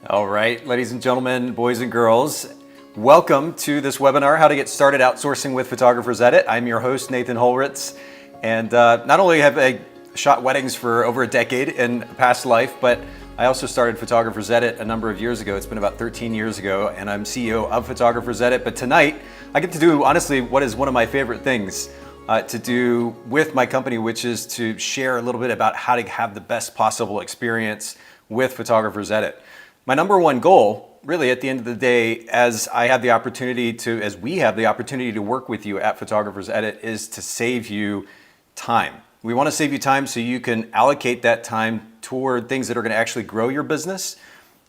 All right, ladies and gentlemen, boys and girls, welcome to this webinar, How to Get Started Outsourcing with Photographer's Edit. I'm your host, Nathan Holritz, and not only have I shot weddings for over a decade in a past life, but I also started Photographer's Edit a number of years ago. It's been about 13 years ago, and I'm CEO of Photographer's Edit. But tonight, I get to do, honestly, what is one of my favorite things to do with my company, which is to share a little bit about how to have the best possible experience with Photographer's Edit. My number one goal, really at the end of the day, as we have the opportunity to work with you at Photographer's Edit, is to save you time. We want to save you time so you can allocate that time toward things that are going to actually grow your business.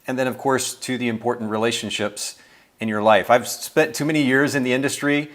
And then of course, to the important relationships in your life. I've spent too many years in the industry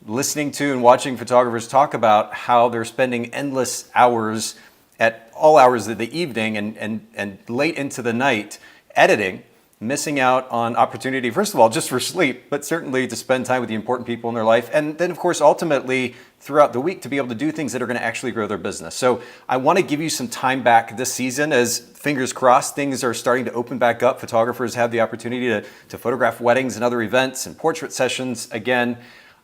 listening to and watching photographers talk about how they're spending endless hours at all hours of the evening and late into the night editing, missing out on opportunity, first of all, just for sleep, but certainly to spend time with the important people in their life. And then of course, ultimately throughout the week to be able to do things that are going to actually grow their business. So I want to give you some time back this season as, fingers crossed, things are starting to open back up. Photographers have the opportunity to photograph weddings and other events and portrait sessions. Again,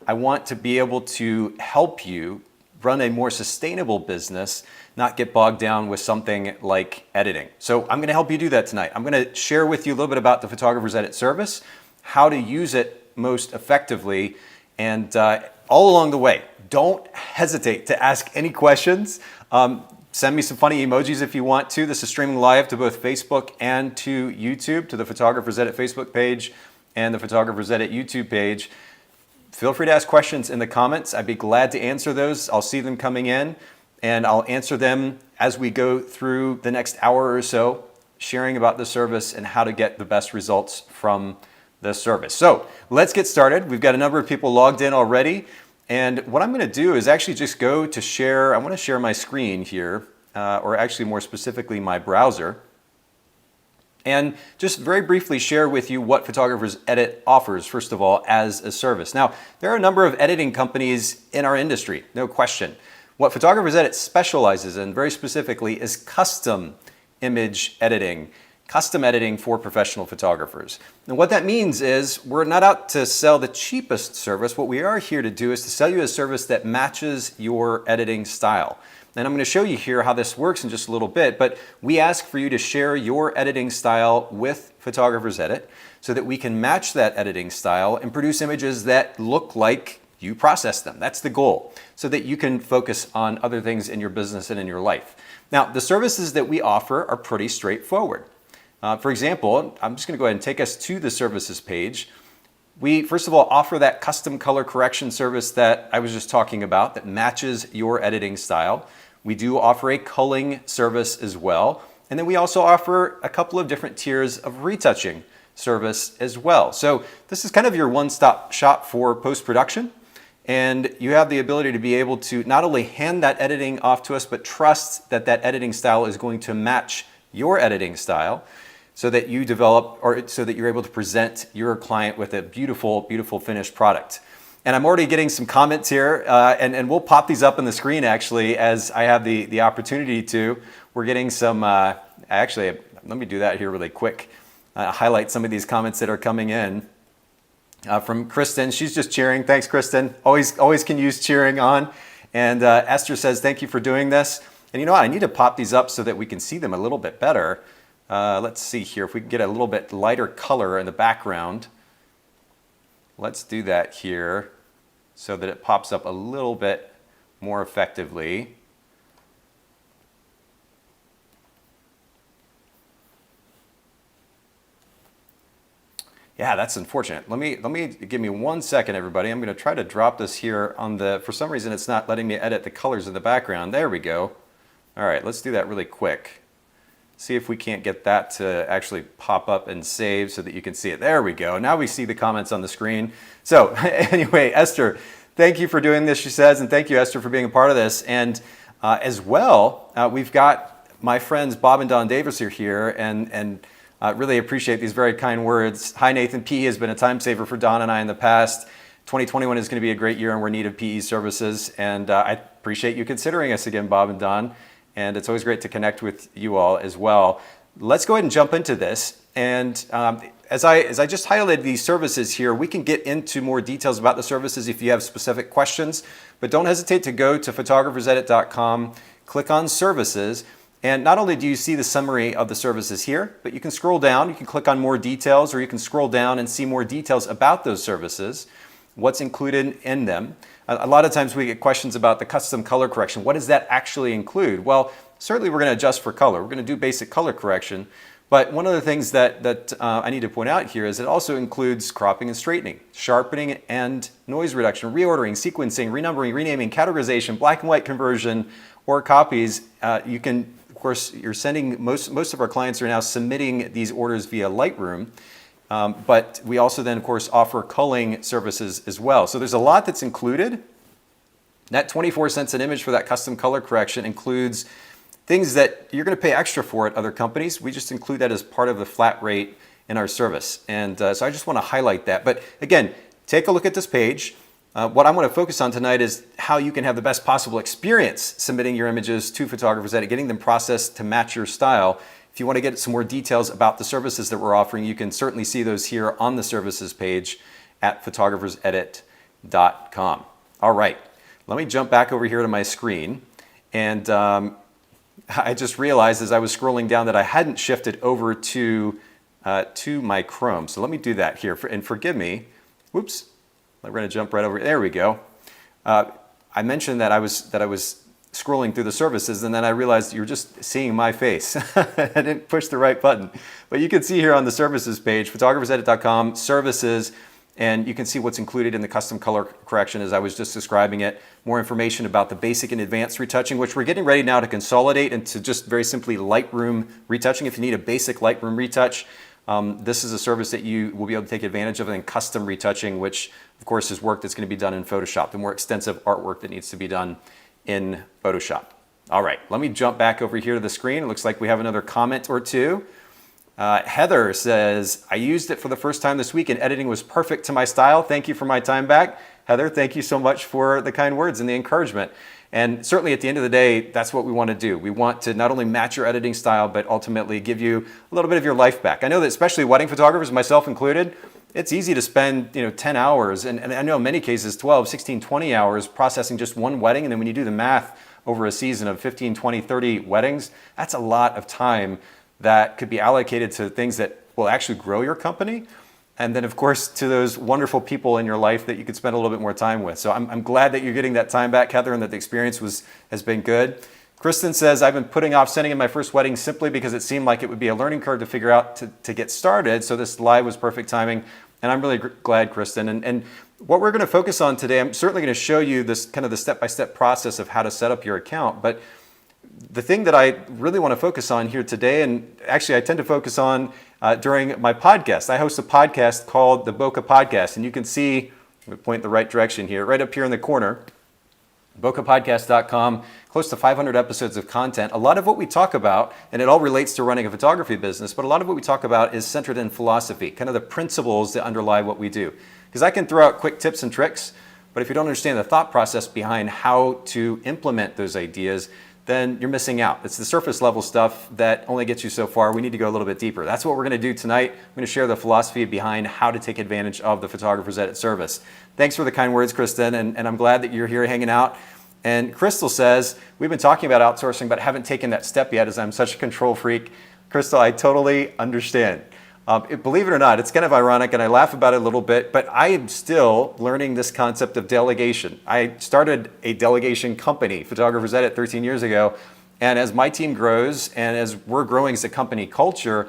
I want to be able to help you run a more sustainable business, not get bogged down with something like editing. So I'm going to help you do that tonight. I'm going to share with you a little bit about the Photographer's Edit service, how to use it most effectively, and all along the way, don't hesitate to ask any questions. Send me some funny emojis if you want to. This is streaming live to both Facebook and to YouTube, to the Photographer's Edit Facebook page and the Photographer's Edit YouTube page. Feel free to ask questions in the comments. I'd be glad to answer those. I'll see them coming in and I'll answer them as we go through the next hour or so, sharing about the service and how to get the best results from the service. So let's get started. We've got a number of people logged in already. And what I'm going to do is actually just go to share. I want to share my screen here, or actually more specifically my browser. And just very briefly share with you what Photographer's Edit offers, first of all, as a service. Now, there are a number of editing companies in our industry, no question. What Photographer's Edit specializes in, very specifically, is custom image editing, custom editing for professional photographers. And what that means is we're not out to sell the cheapest service. What we are here to do is to sell you a service that matches your editing style. And I'm going to show you here how this works in just a little bit, but we ask for you to share your editing style with Photographer's Edit so that we can match that editing style and produce images that look like you process them. That's the goal, so that you can focus on other things in your business and in your life. Now, the services that we offer are pretty straightforward. For example, I'm just going to go ahead and take us to the services page. We, first of all, offer that custom color correction service that I was just talking about that matches your editing style. We do offer a culling service as well. And then we also offer a couple of different tiers of retouching service as well. So this is kind of your one-stop shop for post-production. And you have the ability to be able to not only hand that editing off to us, but trust that that editing style is going to match your editing style so that you develop, or so that you're able to present your client with a beautiful, beautiful finished product. And I'm already getting some comments here, and we'll pop these up on the screen actually as I have the opportunity to. We're getting some, actually, let me do that here really quick. Highlight some of these comments that are coming in. From Kristen, she's just cheering. Thanks, Kristen. Always can use cheering on. And Esther says, thank you for doing this. And you know what, I need to pop these up so that we can see them a little bit better. Let's see here, if we can get a little bit lighter color in the background. Let's do that here so that it pops up a little bit more effectively. Yeah, that's unfortunate. Let me give me 1 second, everybody. I'm going to try to drop this here on the, for some reason it's not letting me edit the colors in the background. There we go. All right, let's do that really quick. See if we can't get that to actually pop up and save so that you can see it. There we go. Now we see the comments on the screen. So anyway, Esther, thank you for doing this, she says, and thank you, Esther, for being a part of this. And as well, we've got my friends Bob and Don Davis are here, and really appreciate these very kind words. Hi, Nathan. PE has been a time saver for Don and I in the past. 2021 is going to be a great year and we're in need of PE services. And I appreciate you considering us again, Bob and Don. And it's always great to connect with you all as well. Let's go ahead and jump into this. And as I just highlighted these services here, we can get into more details about the services if you have specific questions, but don't hesitate to go to photographersedit.com, click on services, and not only do you see the summary of the services here, but you can scroll down, you can click on more details, or you can scroll down and see more details about those services, what's included in them. A lot of times we get questions about the custom color correction. What does that actually include? Well, certainly we're going to adjust for color. We're going to do basic color correction. But one of the things that I need to point out here is it also includes cropping and straightening, sharpening and noise reduction, reordering, sequencing, renumbering, renaming, categorization, black and white conversion, or copies. You can, of course, you're sending, most of our clients are now submitting these orders via Lightroom. But we also then, of course, offer culling services as well. So there's a lot that's included. That 24 cents an image for that custom color correction includes things that you're going to pay extra for at other companies. We just include that as part of the flat rate in our service. And so I just want to highlight that. But again, take a look at this page. What I want to focus on tonight is how you can have the best possible experience submitting your images to Photographer's Edit, getting them processed to match your style. If you want to get some more details about the services that we're offering, you can certainly see those here on the services page at photographersedit.com. All right, let me jump back over here to my screen. And I just realized as I was scrolling down that I hadn't shifted over to my Chrome. So let me do that here. And forgive me. Whoops. We're going to jump right over. There we go. I mentioned that I was scrolling through the services, and then I realized you're just seeing my face. I didn't push the right button. But you can see here on the services page, photographersedit.com, services, and you can see what's included in the custom color correction as I was just describing it. More information about the basic and advanced retouching, which we're getting ready now to consolidate into just very simply Lightroom retouching. If you need a basic Lightroom retouch, this is a service that you will be able to take advantage of, and custom retouching, which of course is work that's going to be done in Photoshop, the more extensive artwork that needs to be done in Photoshop. All right, let me jump back over here to the screen. It looks like we have another comment or two. Heather says, I used it for the first time this week and editing was perfect to my style. Thank you for my time back. Heather, thank you so much for the kind words and the encouragement. And certainly at the end of the day, that's what we want to do. We want to not only match your editing style, but ultimately give you a little bit of your life back. I know that especially wedding photographers, myself included, it's easy to spend 10 hours, and I know in many cases 12, 16, 20 hours processing just one wedding. And then when you do the math over a season of 15, 20, 30 weddings, that's a lot of time that could be allocated to things that will actually grow your company. And then, of course, to those wonderful people in your life that you could spend a little bit more time with. So I'm glad that you're getting that time back, Heather, and that the experience has been good. Kristen says, I've been putting off sending in my first wedding simply because it seemed like it would be a learning curve to figure out to get started. So this live was perfect timing. And I'm really glad, Kristen. And what we're going to focus on today, I'm certainly going to show you this kind of the step-by-step process of how to set up your account. But the thing that I really want to focus on here today, and actually I tend to focus on during my podcast. I host a podcast called the Bokeh Podcast, and you can see, let me point the right direction here, right up here in the corner, bokehpodcast.com, close to 500 episodes of content. A lot of what we talk about, and it all relates to running a photography business, but a lot of what we talk about is centered in philosophy, kind of the principles that underlie what we do. Because I can throw out quick tips and tricks, but if you don't understand the thought process behind how to implement those ideas, then you're missing out. It's the surface level stuff that only gets you so far. We need to go a little bit deeper. That's what we're going to do tonight. I'm going to share the philosophy behind how to take advantage of the Photographer's Edit service. Thanks for the kind words, Kristen, and I'm glad that you're here hanging out. And Crystal says, we've been talking about outsourcing, but haven't taken that step yet as I'm such a control freak. Crystal, I totally understand. Believe it or not, it's kind of ironic, and I laugh about it a little bit, but I am still learning this concept of delegation. I started a delegation company, Photographer's Edit, 13 years ago, and as my team grows, and as we're growing as a company culture,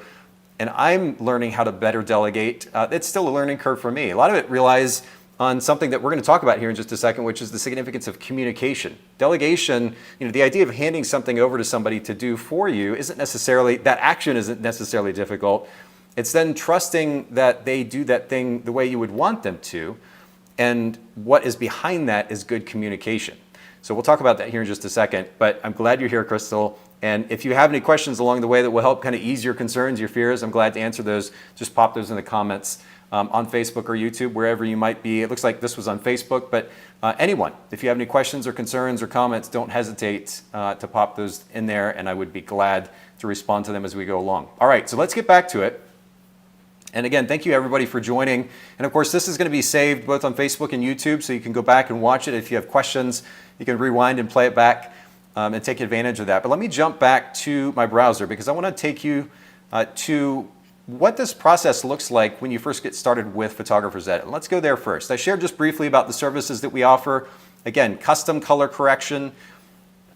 and I'm learning how to better delegate, it's still a learning curve for me. A lot of it relies on something that we're going to talk about here in just a second, which is the significance of communication. Delegation, the idea of handing something over to somebody to do for you isn't necessarily, that action isn't necessarily difficult. It's then trusting that they do that thing the way you would want them to, and what is behind that is good communication. So we'll talk about that here in just a second, but I'm glad you're here, Crystal. And if you have any questions along the way that will help kind of ease your concerns, your fears, I'm glad to answer those. Just pop those in the comments on Facebook or YouTube, wherever you might be. It looks like this was on Facebook, but anyone, if you have any questions or concerns or comments, don't hesitate to pop those in there, and I would be glad to respond to them as we go along. All right, so let's get back to it. And again, thank you everybody for joining. And of course, this is going to be saved both on Facebook and YouTube, so you can go back and watch it. If you have questions, you can rewind and play it back and take advantage of that. But let me jump back to my browser because I want to take you to what this process looks like when you first get started with Photographer's Edit. Let's go there first. I shared just briefly about the services that we offer. Again, custom color correction,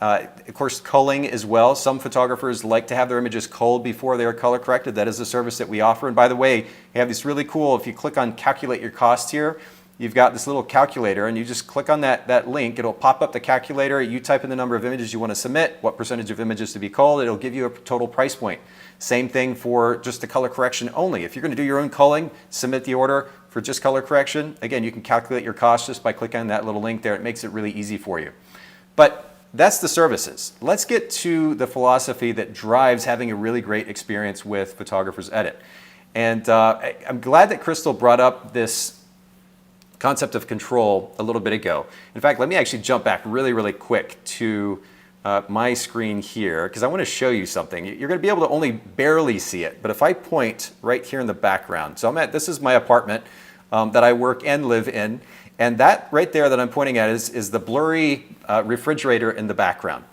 of course, culling as well. Some photographers like to have their images culled before they are color corrected. That is a service that we offer. And by the way, you have this really cool, if you click on calculate your cost here, you've got this little calculator and you just click on that link. It'll pop up the calculator. You type in the number of images you want to submit, what percentage of images to be culled. It'll give you a total price point. Same thing for just the color correction only. If you're going to do your own culling, submit the order for just color correction. Again, you can calculate your cost just by clicking on that little link there. It makes it really easy for you. But that's the services. Let's get to the philosophy that drives having a really great experience with Photographer's Edit. And I'm glad that Crystal brought up this concept of control a little bit ago. In fact, let me actually jump back really, really quick to my screen here because I want to show you something. You're going to be able to only barely see it, but if I point right here in the background, so this is my apartment that I work and live in, and that right there that I'm pointing at is the blurry refrigerator in the background.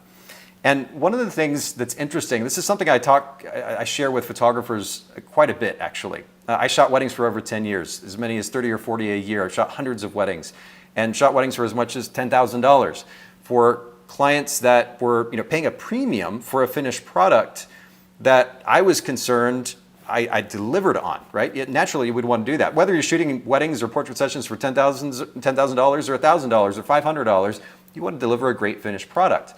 And one of the things that's interesting, this is something I share with photographers quite a bit actually. I shot weddings for over 10 years, as many as 30 or 40 a year. I've shot hundreds of weddings and shot weddings for as much as $10,000 for clients that were paying a premium for a finished product that I was concerned I delivered on, right? Naturally, you would want to do that. Whether you're shooting weddings or portrait sessions for $10,000 or $1,000 or $500, you want to deliver a great finished product.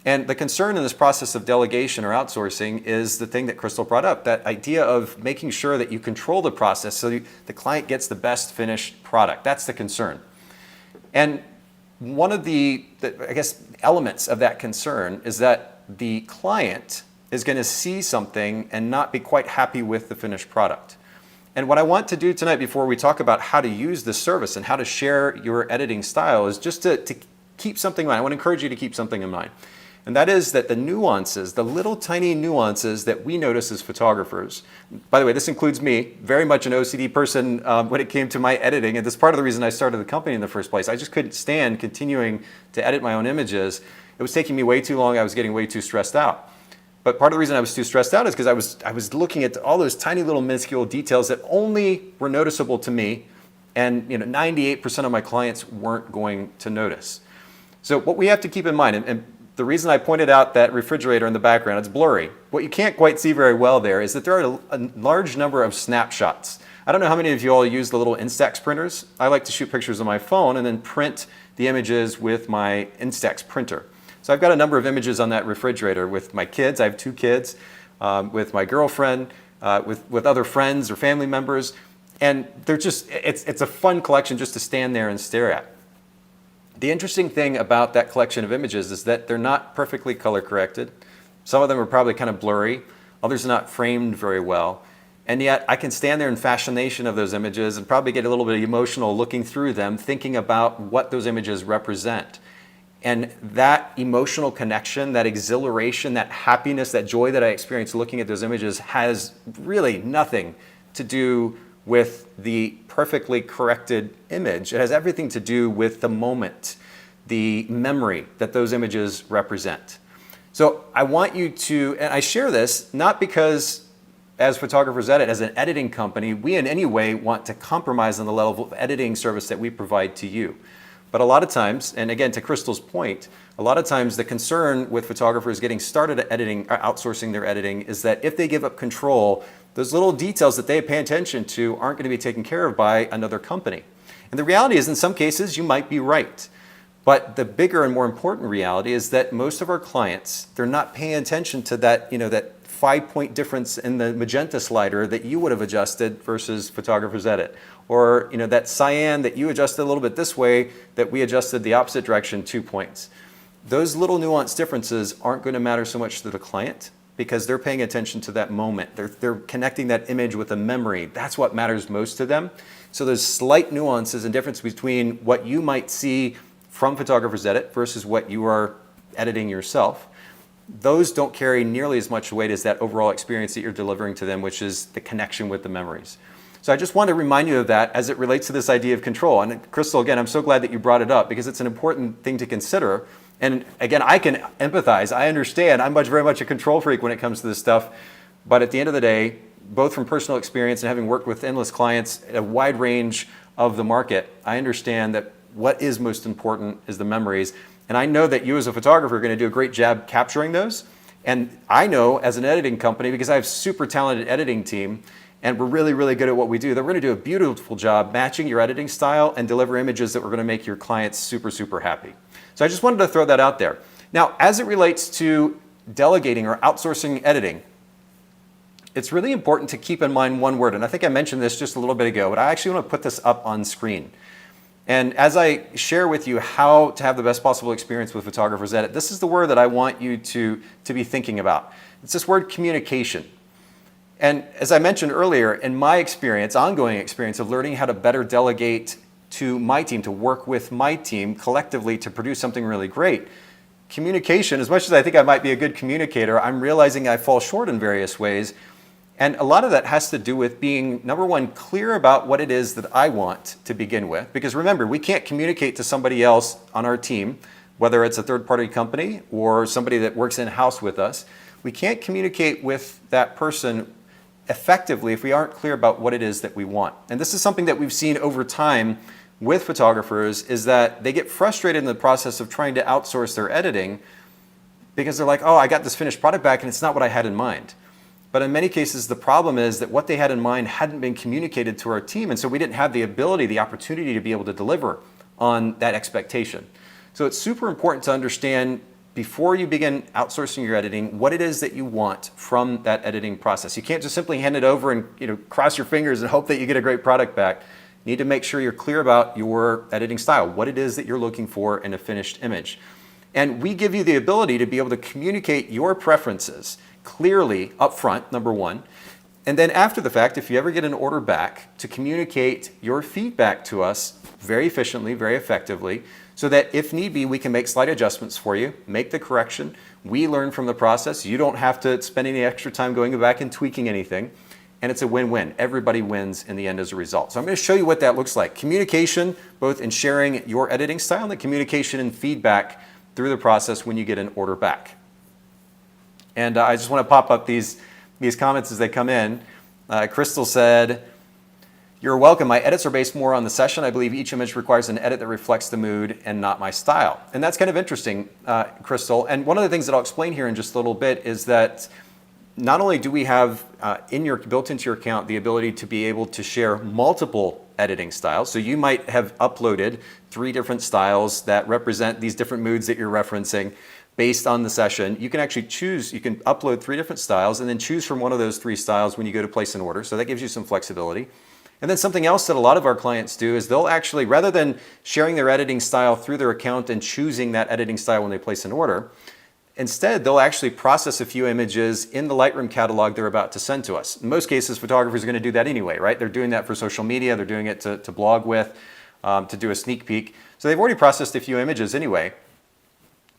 And the concern in this process of delegation or outsourcing is the thing that Crystal brought up, that idea of making sure that you control the process so the client gets the best finished product. That's the concern. And one of the elements of that concern is that the client is going to see something and not be quite happy with the finished product. And what I want to do tonight before we talk about how to use this service and how to share your editing style is just to keep something in mind. I want to encourage you to keep something in mind. And that is that the nuances, the little tiny nuances that we notice as photographers, by the way, this includes me, very much an OCD person when it came to my editing. And that's part of the reason I started the company in the first place. I just couldn't stand continuing to edit my own images. It was taking me way too long. I was getting way too stressed out. But part of the reason I was too stressed out is because I was looking at all those tiny little minuscule details that only were noticeable to me, and 98% of my clients weren't going to notice. So what we have to keep in mind, and the reason I pointed out that refrigerator in the background, it's blurry. What you can't quite see very well there is that there are a large number of snapshots. I don't know how many of you all use the little Instax printers. I like to shoot pictures on my phone and then print the images with my Instax printer. So I've got a number of images on that refrigerator with my kids. I have 2 kids, with my girlfriend, with other friends or family members. And it's a fun collection just to stand there and stare at. The interesting thing about that collection of images is that they're not perfectly color corrected. Some of them are probably kind of blurry. Others are not framed very well. And yet I can stand there in fascination of those images and probably get a little bit emotional looking through them, thinking about what those images represent. And that emotional connection, that exhilaration, that happiness, that joy that I experience looking at those images has really nothing to do with the perfectly corrected image. It has everything to do with the moment, the memory that those images represent. So I want you to, and I share this not because as Photographer's Edit, as an editing company, we in any way want to compromise on the level of editing service that we provide to you. But a lot of times, and again to Crystal's point, a lot of times the concern with photographers getting started at editing, or outsourcing their editing, is that if they give up control, those little details that they pay attention to aren't going to be taken care of by another company. And the reality is, in some cases, you might be right. But the bigger and more important reality is that most of our clients, they're not paying attention to that, that 5-point difference in the magenta slider that you would have adjusted versus Photographer's Edit. Or that cyan that you adjusted a little bit this way that we adjusted the opposite direction 2 points. Those little nuanced differences aren't going to matter so much to the client because they're paying attention to that moment. They're connecting that image with a memory. That's what matters most to them. So those slight nuances and difference between what you might see from Photographer's Edit versus what you are editing yourself, those don't carry nearly as much weight as that overall experience that you're delivering to them, which is the connection with the memories. So I just want to remind you of that as it relates to this idea of control. And Crystal, again, I'm so glad that you brought it up because it's an important thing to consider. And again, I can empathize. I understand. I'm very much a control freak when it comes to this stuff. But at the end of the day, both from personal experience and having worked with endless clients at a wide range of the market, I understand that what is most important is the memories. And I know that you as a photographer are going to do a great job capturing those. And I know as an editing company, because I have a super talented editing team, and we're really, really good at what we do, that we're going to do a beautiful job matching your editing style and deliver images that we're going to make your clients super, super happy. So I just wanted to throw that out there. Now, as it relates to delegating or outsourcing editing, it's really important to keep in mind one word. And I think I mentioned this just a little bit ago, but I actually want to put this up on screen. And as I share with you how to have the best possible experience with Photographer's Edit, this is the word that I want you to be thinking about. It's this word communication. And as I mentioned earlier, in my experience, ongoing experience of learning how to better delegate to my team, to work with my team collectively to produce something really great, communication, as much as I think I might be a good communicator, I'm realizing I fall short in various ways. And a lot of that has to do with being, number one, clear about what it is that I want to begin with. Because remember, we can't communicate to somebody else on our team, whether it's a third-party company or somebody that works in-house with us. We can't communicate with that person effectively if we aren't clear about what it is that we want. And this is something that we've seen over time with photographers, is that they get frustrated in the process of trying to outsource their editing because they're like, oh, I got this finished product back and it's not what I had in mind. But in many cases, the problem is that what they had in mind hadn't been communicated to our team, and so we didn't have the ability, the opportunity to be able to deliver on that expectation. So it's super important to understand before you begin outsourcing your editing, what it is that you want from that editing process. You can't just simply hand it over and cross your fingers and hope that you get a great product back. You need to make sure you're clear about your editing style, what it is that you're looking for in a finished image. And we give you the ability to be able to communicate your preferences clearly up front, number one. And then after the fact, if you ever get an order back, to communicate your feedback to us very efficiently, very effectively, so that if need be, we can make slight adjustments for you, make the correction. We learn from the process. You don't have to spend any extra time going back and tweaking anything. And it's a win-win. Everybody wins in the end as a result. So I'm going to show you what that looks like. Communication, both in sharing your editing style and the communication and feedback through the process when you get an order back. And I just want to pop up these comments as they come in. Crystal said, "You're welcome. My edits are based more on the session. I believe each image requires an edit that reflects the mood and not my style." And that's kind of interesting, Crystal. And one of the things that I'll explain here in just a little bit is that not only do we have built into your account the ability to be able to share multiple editing styles. So you might have uploaded 3 different styles that represent these different moods that you're referencing. Based on the session, you can actually choose, you can upload 3 different styles and then choose from one of those 3 styles when you go to place an order. So that gives you some flexibility. And then something else that a lot of our clients do is they'll actually, rather than sharing their editing style through their account and choosing that editing style when they place an order, instead they'll actually process a few images in the Lightroom catalog they're about to send to us. In most cases, photographers are going to do that anyway, right? They're doing that for social media, they're doing it to blog with, to do a sneak peek. So they've already processed a few images anyway.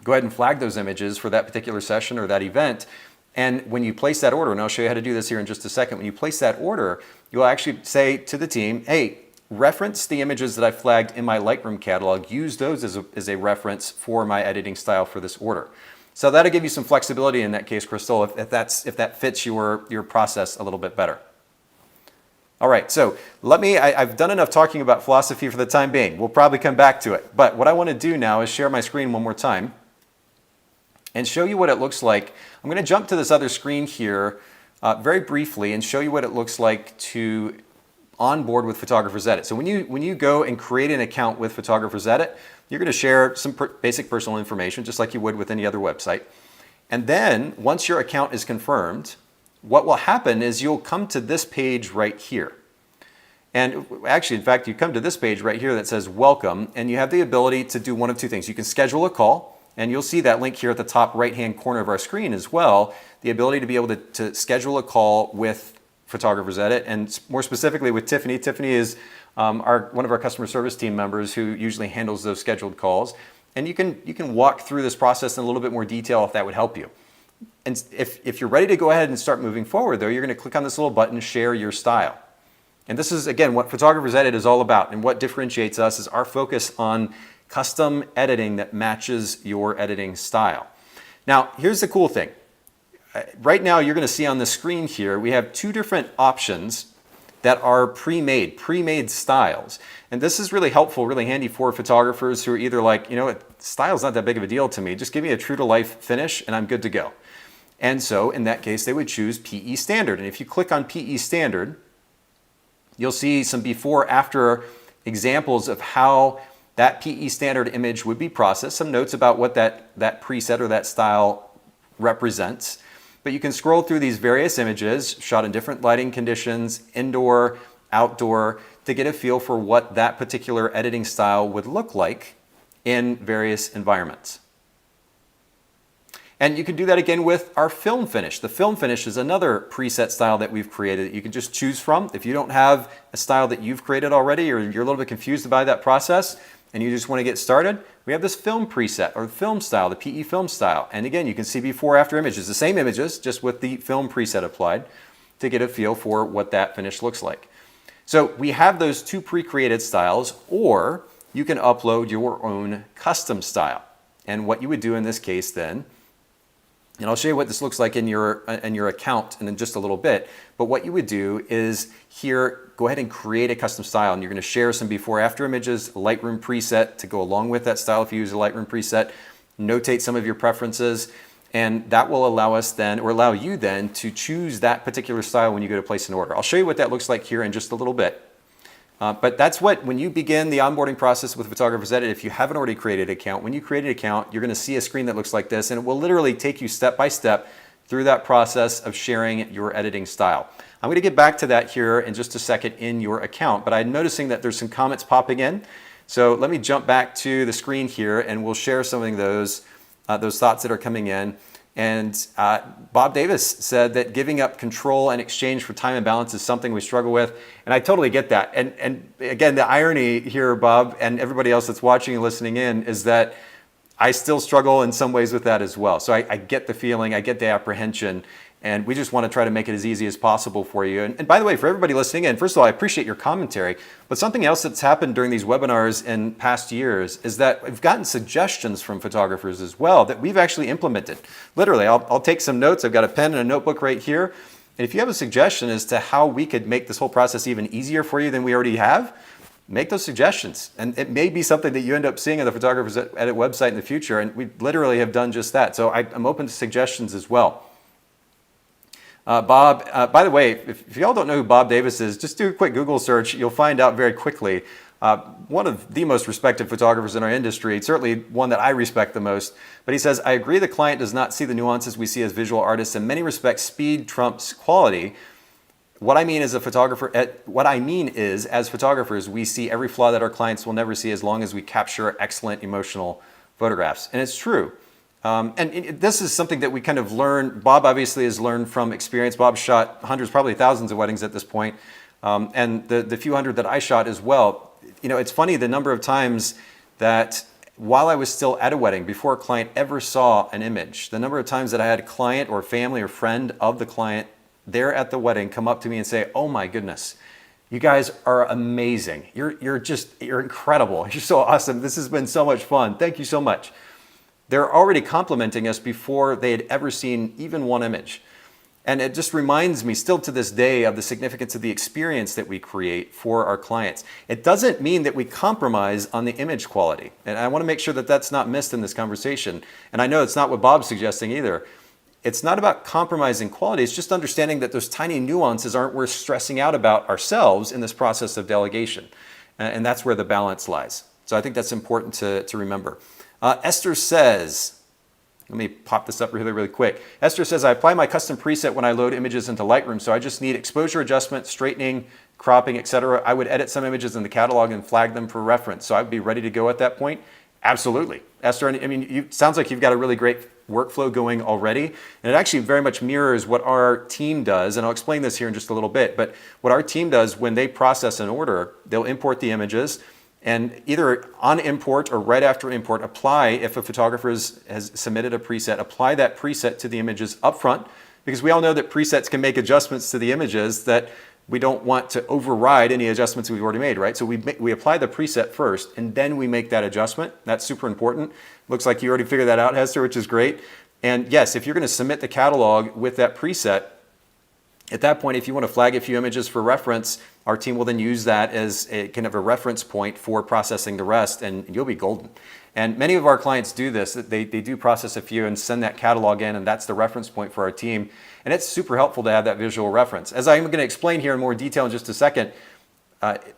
Go ahead and flag those images for that particular session or that event. And when you place that order, and I'll show you how to do this here in just a second, when you place that order, you'll actually say to the team, hey, reference the images that I flagged in my Lightroom catalog. Use those as a reference for my editing style for this order. So that'll give you some flexibility in that case, Crystal, if that fits your process a little bit better. All right, so I've done enough talking about philosophy for the time being. We'll probably come back to it. But what I want to do now is share my screen one more time and show you what it looks like. I'm going to jump to this other screen here very briefly and show you what it looks like to onboard with Photographer's Edit. So when you go and create an account with Photographer's Edit, you're going to share some basic personal information just like you would with any other website. And then once your account is confirmed, what will happen is you'll come to this page right here. And actually, in fact, you come to this page right here that says welcome, and you have the ability to do one of 2 things. You can schedule a call, and you'll see that link here at the top right-hand corner of our screen as well, the ability to be able to schedule a call with Photographer's Edit, and more specifically with Tiffany. Tiffany is one of our customer service team members who usually handles those scheduled calls. And you can walk through this process in a little bit more detail if that would help you. And if you're ready to go ahead and start moving forward, though, you're going to click on this little button, Share Your Style. And this is, again, what Photographer's Edit is all about, and what differentiates us is our focus on custom editing that matches your editing style. Now, here's the cool thing. Right now, you're going to see on the screen here, we have two different options that are pre-made styles. And this is really helpful, really handy for photographers who are either like, you know what, style's not that big of a deal to me. Just give me a true to life finish and I'm good to go. And so in that case, they would choose PE Standard. And if you click on PE Standard, you'll see some before after examples of how that PE Standard image would be processed, some notes about what that preset or that style represents. But you can scroll through these various images shot in different lighting conditions, indoor, outdoor, to get a feel for what that particular editing style would look like in various environments. And you can do that again with our film finish. The film finish is another preset style that we've created that you can just choose from. If you don't have a style that you've created already, or you're a little bit confused by that process and you just want to get started, we have this film preset or film style, the PE film style. And again, you can see before after images, the same images, just with the film preset applied to get a feel for what that finish looks like. So we have those two pre-created styles, or you can upload your own custom style. And what you would do in this case then, and I'll show you what this looks like in your account in just a little bit, but what you would do is here, go ahead and create a custom style, and you're going to share some before after images, a Lightroom preset to go along with that style if you use a Lightroom preset, notate some of your preferences, and that will allow us then, or allow you then, to choose that particular style when you go to place an order. I'll show you what that looks like here in just a little bit. But that's what, when you begin the onboarding process with Photographer's Edit, if you haven't already created an account, when you create an account, you're going to see a screen that looks like this, and it will literally take you step by step through that process of sharing your editing style. I'm going to get back to that here in just a second in your account, but I'm noticing that there's some comments popping in. So let me jump back to the screen here and we'll share some of those thoughts that are coming in. And Bob Davis said that giving up control in exchange for time and balance is something we struggle with. And I totally get that. And again, the irony here, Bob, and everybody else that's watching and listening in, is that I still struggle in some ways with that as well. So I get the feeling, I get the apprehension, and we just want to try to make it as easy as possible for you. And by the way, for everybody listening in, first of all, I appreciate your commentary, but something else that's happened during these webinars in past years is that we've gotten suggestions from photographers as well that we've actually implemented. Literally, I'll take some notes. I've got a pen and a notebook right here. And if you have a suggestion as to how we could make this whole process even easier for you than we already have, make those suggestions. And it may be something that you end up seeing on the Photographer's Edit website in the future, and we literally have done just that. So I'm open to suggestions as well. Bob, by the way, if y'all don't know who Bob Davis is, just do a quick Google search. You'll find out very quickly. One of the most respected photographers in our industry, certainly one that I respect the most. But he says, I agree the client does not see the nuances we see as visual artists. In many respects, speed trumps quality. What I mean is, as photographers, we see every flaw that our clients will never see as long as we capture excellent emotional photographs. And it's true. And this is something that we kind of learn. Bob obviously has learned from experience. Bob shot hundreds, probably thousands of weddings at this point, and the few hundred that I shot as well. You know, it's funny the number of times that while I was still at a wedding, before a client ever saw an image, the number of times that I had a client or family or friend of the client there at the wedding come up to me and say, oh my goodness, you guys are amazing. You're incredible. You're so awesome. This has been so much fun. Thank you so much. They're already complimenting us before they had ever seen even one image. And it just reminds me still to this day of the significance of the experience that we create for our clients. It doesn't mean that we compromise on the image quality. And I want to make sure that that's not missed in this conversation. And I know it's not what Bob's suggesting either. It's not about compromising quality. It's just understanding that those tiny nuances aren't worth stressing out about ourselves in this process of delegation. And that's where the balance lies. So I think that's important to remember. Esther says, let me pop this up really quick. Esther says, I apply my custom preset when I load images into Lightroom, so I just need exposure adjustment, straightening, cropping, etc. I would edit some images in the catalog and flag them for reference. So I'd be ready to go at that point. Absolutely. Esther, I mean, it sounds like you've got a really great workflow going already. And it actually very much mirrors what our team does. And I'll explain this here in just a little bit. But what our team does when they process an order, they'll import the images. And either on import or right after import, apply, if a photographer has submitted a preset, apply that preset to the images up front, because we all know that presets can make adjustments to the images that we don't want to override any adjustments we've already made, right? So we apply the preset first, and then we make that adjustment. That's super important. Looks like you already figured that out, Hester, which is great. And yes, if you're going to submit the catalog with that preset, at that point, if you want to flag a few images for reference, our team will then use that as a kind of a reference point for processing the rest, and you'll be golden. And many of our clients do this. They do process a few and send that catalog in, and that's the reference point for our team. And it's super helpful to have that visual reference. As I'm going to explain here in more detail in just a second,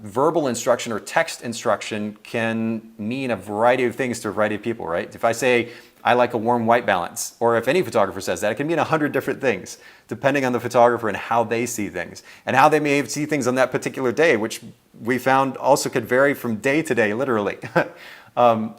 verbal instruction or text instruction can mean a variety of things to a variety of people, right? If I say, I like a warm white balance, or if any photographer says that, it can mean 100 different things, depending on the photographer and how they see things, and how they may see things on that particular day, which we found also could vary from day to day, literally.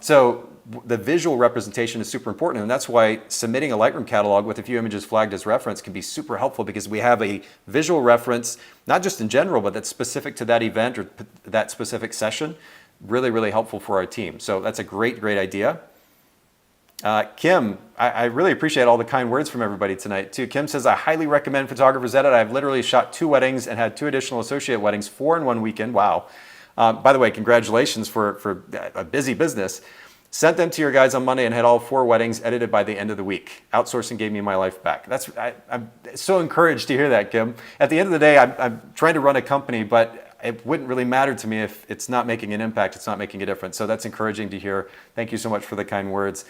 So the visual representation is super important, and that's why submitting a Lightroom catalog with a few images flagged as reference can be super helpful, because we have a visual reference, not just in general, but that's specific to that event or that specific session. Really, really helpful for our team. So that's a great, great idea. Kim, I really appreciate all the kind words from everybody tonight too. Kim says, I highly recommend Photographer's Edit. I've literally shot 2 weddings and had 2 additional associate weddings, 4 in one weekend. Wow. By the way, congratulations for a busy business. Sent them to your guys on Monday and had all 4 weddings edited by the end of the week. Outsourcing gave me my life back. I'm so encouraged to hear that, Kim. At the end of the day, I'm trying to run a company, but it wouldn't really matter to me if it's not making an impact, it's not making a difference. So that's encouraging to hear. Thank you so much for the kind words.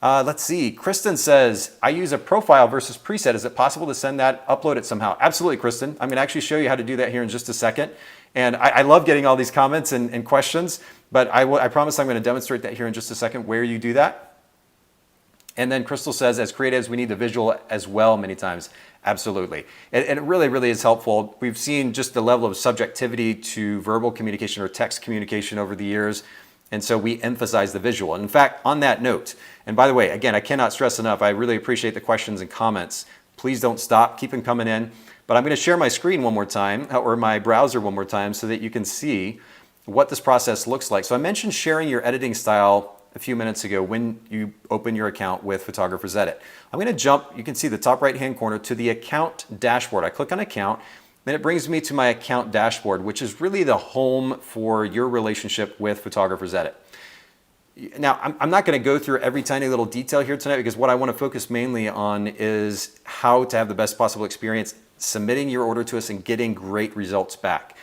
Let's see. Kristen says, I use a profile versus preset. Is it possible to send that, upload it somehow? Absolutely, Kristen. I'm going to actually show you how to do that here in just a second. And I love getting all these comments and questions, but I promise I'm going to demonstrate that here in just a second where you do that. And then Crystal says, as creatives, we need the visual as well many times. Absolutely. And it really, really is helpful. We've seen just the level of subjectivity to verbal communication or text communication over the years. And so we emphasize the visual. And in fact, on that note, and by the way, again, I cannot stress enough, I really appreciate the questions and comments. Please don't stop, keep them coming in. But I'm going to share my screen one more time, or my browser one more time, so that you can see what this process looks like. So I mentioned sharing your editing style a few minutes ago when you open your account with Photographer's Edit. I'm going to jump, you can see the top right-hand corner, to the account dashboard. I click on account, then it brings me to my account dashboard, which is really the home for your relationship with Photographer's Edit. Now, I'm not going to go through every tiny little detail here tonight, because what I want to focus mainly on is how to have the best possible experience submitting your order to us and getting great results back.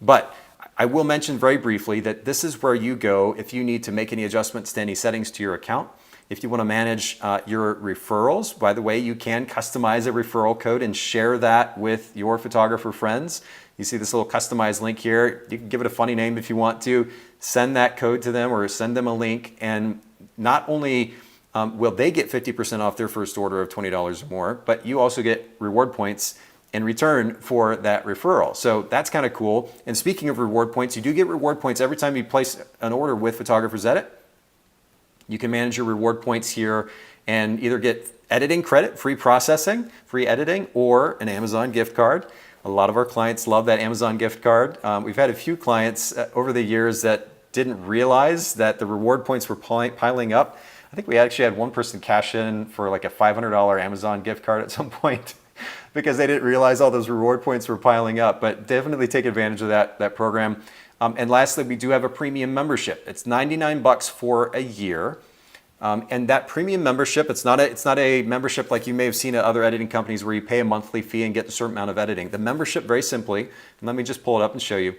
But I will mention very briefly that this is where you go if you need to make any adjustments to any settings to your account. If you want to manage your referrals, by the way, you can customize a referral code and share that with your photographer friends. You see this little customized link here. You can give it a funny name if you want to. Send that code to them or send them a link, and not only will they get 50% off their first order of $20 or more, but you also get reward points in return for that referral. So that's kind of cool. And speaking of reward points, you do get reward points every time you place an order with Photographer's Edit. You can manage your reward points here and either get editing credit, free processing, free editing, or an Amazon gift card. A lot of our clients love that Amazon gift card. We've had a few clients over the years that didn't realize that the reward points were piling up. I think we actually had one person cash in for like a $500 Amazon gift card at some point because they didn't realize all those reward points were piling up. But definitely take advantage of that program. And lastly, we do have a premium membership. It's $99 for a year. And that premium membership, it's not a membership like you may have seen at other editing companies where you pay a monthly fee and get a certain amount of editing. The membership, very simply, and let me just pull it up and show you.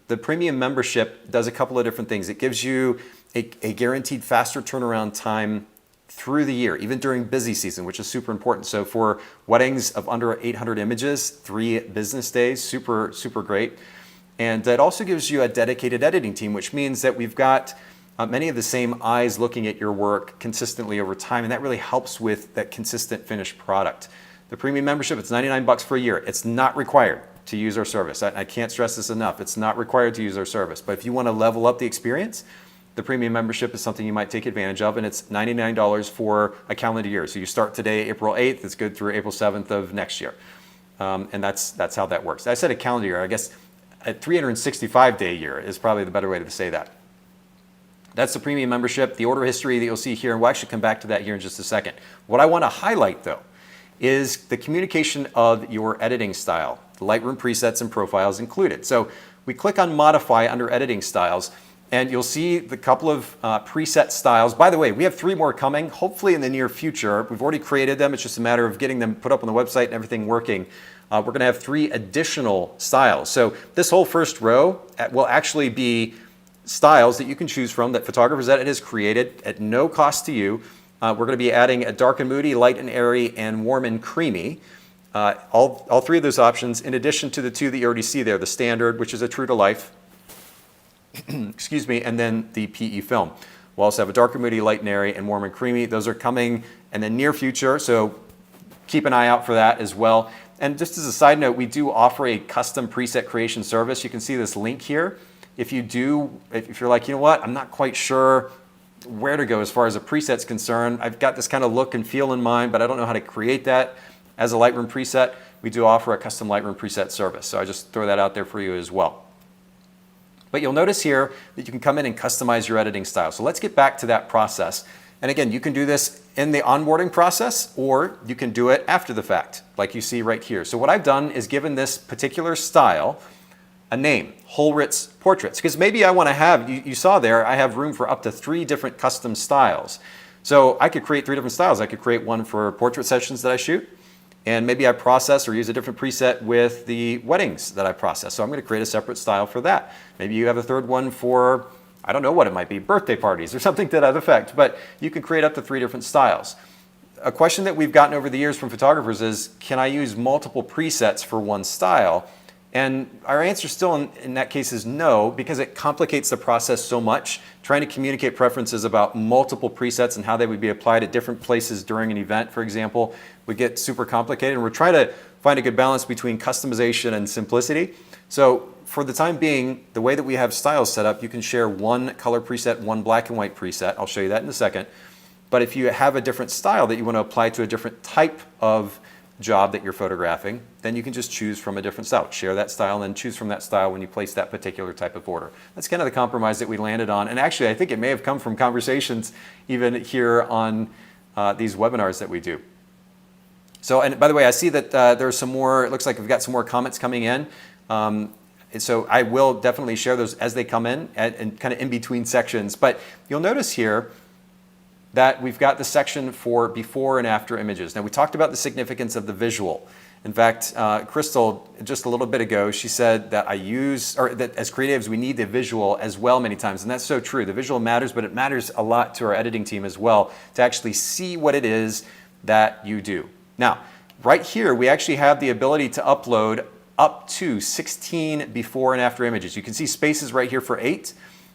The premium membership does a couple of different things. It gives you a guaranteed faster turnaround time through the year, even during busy season, which is super important. So for weddings of under 800 images, 3 business days, super, super great. And it also gives you a dedicated editing team, which means that we've got many of the same eyes looking at your work consistently over time, and that really helps with that consistent finished product. The premium membership, it's $99 for a year. It's not required to use our service. I can't stress this enough. It's not required to use our service, but if you want to level up the experience, the premium membership is something you might take advantage of, and it's $99 for a calendar year. So you start today, April 8th, it's good through April 7th of next year. And that's how that works. I said a calendar year, I guess a 365-day year is probably the better way to say that. That's the premium membership, the order history that you'll see here, and we'll actually come back to that here in just a second. What I want to highlight, though, is the communication of your editing style. Lightroom presets and profiles included. So we click on Modify under Editing Styles, and you'll see the couple of preset styles. By the way, we have 3 more coming, hopefully in the near future. We've already created them. It's just a matter of getting them put up on the website and everything working. We're going to have 3 additional styles. So this whole first row will actually be styles that you can choose from that Photographer's Edit has created at no cost to you. We're going to be adding a dark and moody, light and airy, and warm and creamy. All 3 of those options, in addition to the 2 that you already see there, the standard, which is a true to life, excuse me, and then the PE film. We'll also have a dark and moody, light and airy, and warm and creamy. Those are coming in the near future, so keep an eye out for that as well. And just as a side note, we do offer a custom preset creation service. You can see this link here. If you're like, you know what, I'm not quite sure where to go as far as a preset's concerned. I've got this kind of look and feel in mind, but I don't know how to create that as a Lightroom preset. We do offer a custom Lightroom preset service. So I just throw that out there for you as well. But you'll notice here that you can come in and customize your editing style. So let's get back to that process. And again, you can do this in the onboarding process, or you can do it after the fact, like you see right here. So what I've done is given this particular style a name, Holritz Portraits, because maybe I want to have, you saw there, I have room for up to 3 different custom styles. So I could create 3 different styles. I could create one for portrait sessions that I shoot, and maybe I process or use a different preset with the weddings that I process. So I'm going to create a separate style for that. Maybe you have a 3rd one for, I don't know what it might be, birthday parties or something to that effect, but you can create up to 3 different styles. A question that we've gotten over the years from photographers is, can I use multiple presets for one style? And our answer still in that case is no, because it complicates the process so much. Trying to communicate preferences about multiple presets and how they would be applied at different places during an event, for example, would get super complicated. And we're trying to find a good balance between customization and simplicity. So for the time being, the way that we have styles set up, you can share one color preset, one black and white preset. I'll show you that in a second. But if you have a different style that you want to apply to a different type of job that you're photographing, then you can just choose from a different style. Share that style and then choose from that style when you place that particular type of order. That's kind of the compromise that we landed on. And actually, I think it may have come from conversations even here on these webinars that we do. So, and by the way, I see that there's some more, it looks like we've got some more comments coming in. So I will definitely share those as they come in and kind of in between sections. But you'll notice here that we've got the section for before and after images. Now, we talked about the significance of the visual. In fact, Crystal, just a little bit ago, she said that that as creatives, we need the visual as well many times. And that's so true. The visual matters, but it matters a lot to our editing team as well to actually see what it is that you do. Now, right here, we actually have the ability to upload up to 16 before and after images. You can see spaces right here for 8.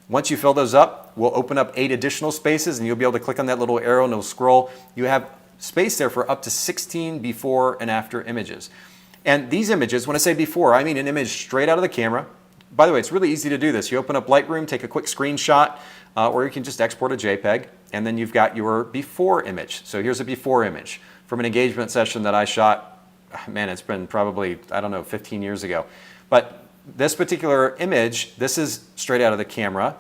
Once you fill those up, we'll open up 8 additional spaces, and you'll be able to click on that little arrow and it'll scroll. You have space there for up to 16 before and after images. And these images, when I say before, I mean an image straight out of the camera. By the way, it's really easy to do this. You open up Lightroom, take a quick screenshot, or you can just export a JPEG, and then you've got your before image. So here's a before image from an engagement session that I shot, man, it's been probably, I don't know, 15 years ago. But this particular image, this is straight out of the camera.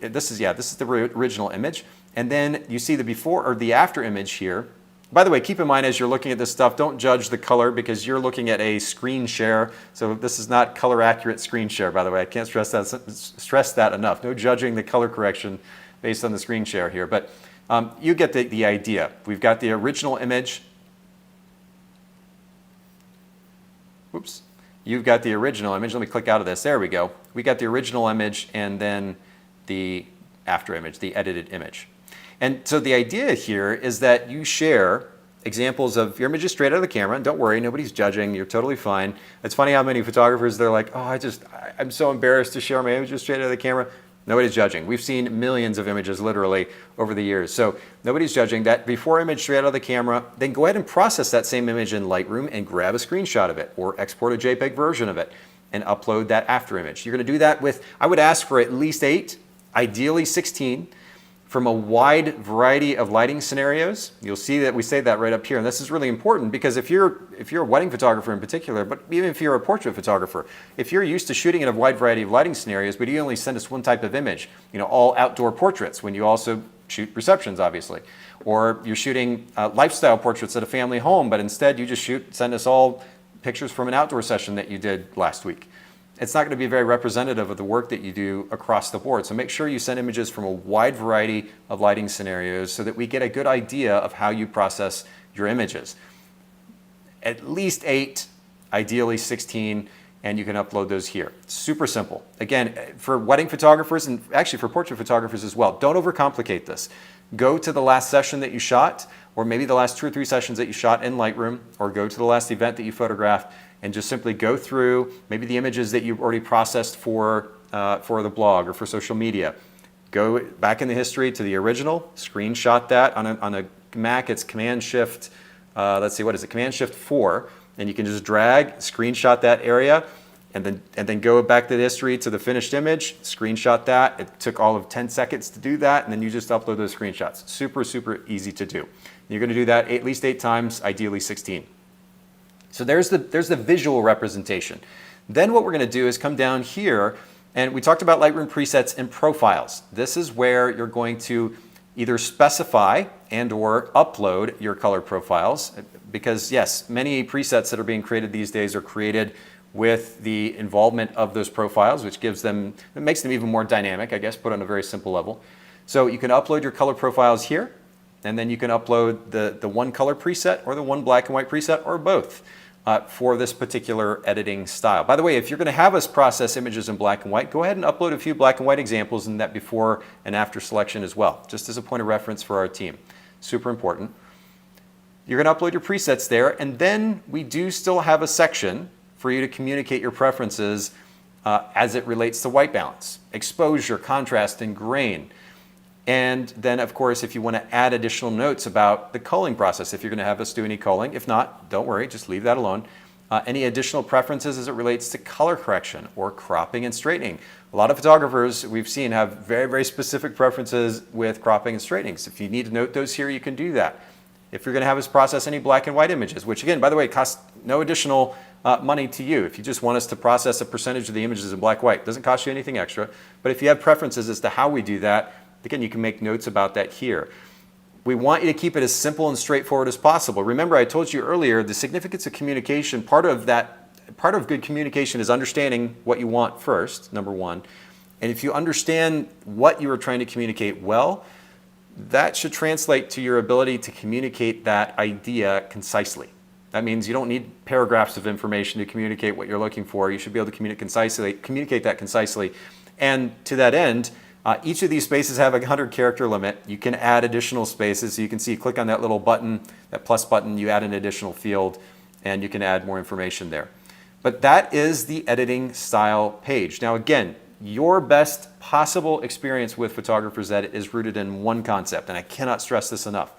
This is the original image. And then you see the before or the after image here. By the way, keep in mind as you're looking at this stuff, don't judge the color because you're looking at a screen share. So this is not color accurate screen share, by the way. I can't stress that enough. No judging the color correction based on the screen share here. But you get the idea. We've got the original image. Whoops. You've got the original image. Let me click out of this. There we go. We got the original image and then the after image, the edited image. And so the idea here is that you share examples of your images straight out of the camera. And don't worry, nobody's judging. You're totally fine. It's funny how many photographers, they're like, oh, I'm so embarrassed to share my images straight out of the camera. Nobody's judging. We've seen millions of images literally over the years. So nobody's judging. That before image straight out of the camera, then go ahead and process that same image in Lightroom and grab a screenshot of it or export a JPEG version of it and upload that after image. You're going to do that with, I would ask for at least 8, ideally 16, from a wide variety of lighting scenarios. You'll see that we say that right up here. And this is really important because if you're a wedding photographer in particular, but even if you're a portrait photographer, if you're used to shooting in a wide variety of lighting scenarios, but you only send us one type of image, all outdoor portraits when you also shoot receptions, obviously. Or you're shooting lifestyle portraits at a family home, but instead you just send us all pictures from an outdoor session that you did last week. It's not going to be very representative of the work that you do across the board. So make sure you send images from a wide variety of lighting scenarios so that we get a good idea of how you process your images. At least 8, ideally 16, and you can upload those here. Super simple. Again, for wedding photographers and actually for portrait photographers as well, don't overcomplicate this. Go to the last session that you shot, or maybe the last 2 or 3 sessions that you shot in Lightroom, or go to the last event that you photographed, and just simply go through maybe the images that you've already processed for the blog or for social media. Go back in the history to the original, screenshot that. On a Mac, it's Command-Shift, let's see, what is it? Command-Shift 4, and you can just drag, screenshot that area, and then go back to the history to the finished image, screenshot that. It took all of 10 seconds to do that, and then you just upload those screenshots. Super, super easy to do. You're going to do that at least 8 times, ideally 16. So there's the visual representation. Then what we're going to do is come down here, and we talked about Lightroom presets and profiles. This is where you're going to either specify and or upload your color profiles, because yes, many presets that are being created these days are created with the involvement of those profiles, which gives them, it makes them even more dynamic, I guess, put on a very simple level. So you can upload your color profiles here, and then you can upload the one color preset or the one black and white preset or both for this particular editing style. By the way, if you're going to have us process images in black and white, go ahead and upload a few black and white examples in that before and after selection as well, just as a point of reference for our team. Super important. You're going to upload your presets there, and then we do still have a section for you to communicate your preferences as it relates to white balance, exposure, contrast, and grain. And then, of course, if you want to add additional notes about the culling process, if you're going to have us do any culling. If not, don't worry, just leave that alone. Any additional preferences as it relates to color correction or cropping and straightening. A lot of photographers we've seen have very, very specific preferences with cropping and straightening. So if you need to note those here, you can do that. If you're going to have us process any black and white images, which again, by the way, costs no additional money to you. If you just want us to process a percentage of the images in black and white, it doesn't cost you anything extra. But if you have preferences as to how we do that, again, you can make notes about that here. We want you to keep it as simple and straightforward as possible. Remember, I told you earlier, the significance of communication, part of good communication is understanding what you want first, number one. And if you understand what you are trying to communicate well, that should translate to your ability to communicate that idea concisely. That means you don't need paragraphs of information to communicate what you're looking for. You should be able to communicate that concisely. And to that end, each of these spaces have a 100-character limit. You can add additional spaces. So you can see, click on that little button, that plus button, you add an additional field, and you can add more information there. But that is the editing style page. Now again, your best possible experience with Photographer's Edit is rooted in one concept, and I cannot stress this enough.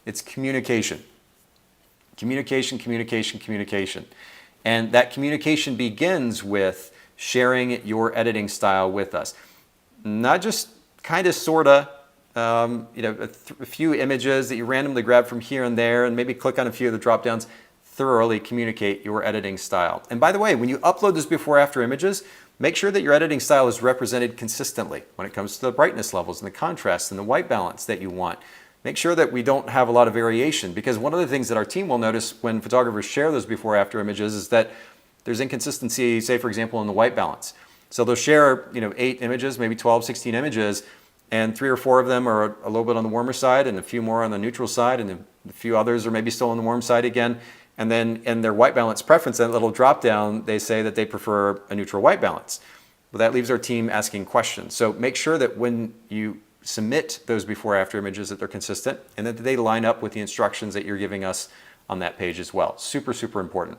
It's communication. Communication, communication, communication. And that communication begins with sharing your editing style with us. Not just kind of, sort of, a few images that you randomly grab from here and there, and maybe click on a few of the drop downs. Thoroughly communicate your editing style. And by the way, when you upload those before-after images, make sure that your editing style is represented consistently when it comes to the brightness levels and the contrast and the white balance that you want. Make sure that we don't have a lot of variation, because one of the things that our team will notice when photographers share those before-after images is that there's inconsistency, say for example, in the white balance. So they'll share 8 images, maybe 12, 16 images, and 3 or 4 of them are a little bit on the warmer side and a few more on the neutral side, and a few others are maybe still on the warm side again. And then in their white balance preference, that little drop down, they say that they prefer a neutral white balance. But that leaves our team asking questions. So make sure that when you submit those before-after images that they're consistent and that they line up with the instructions that you're giving us on that page as well. Super, super important.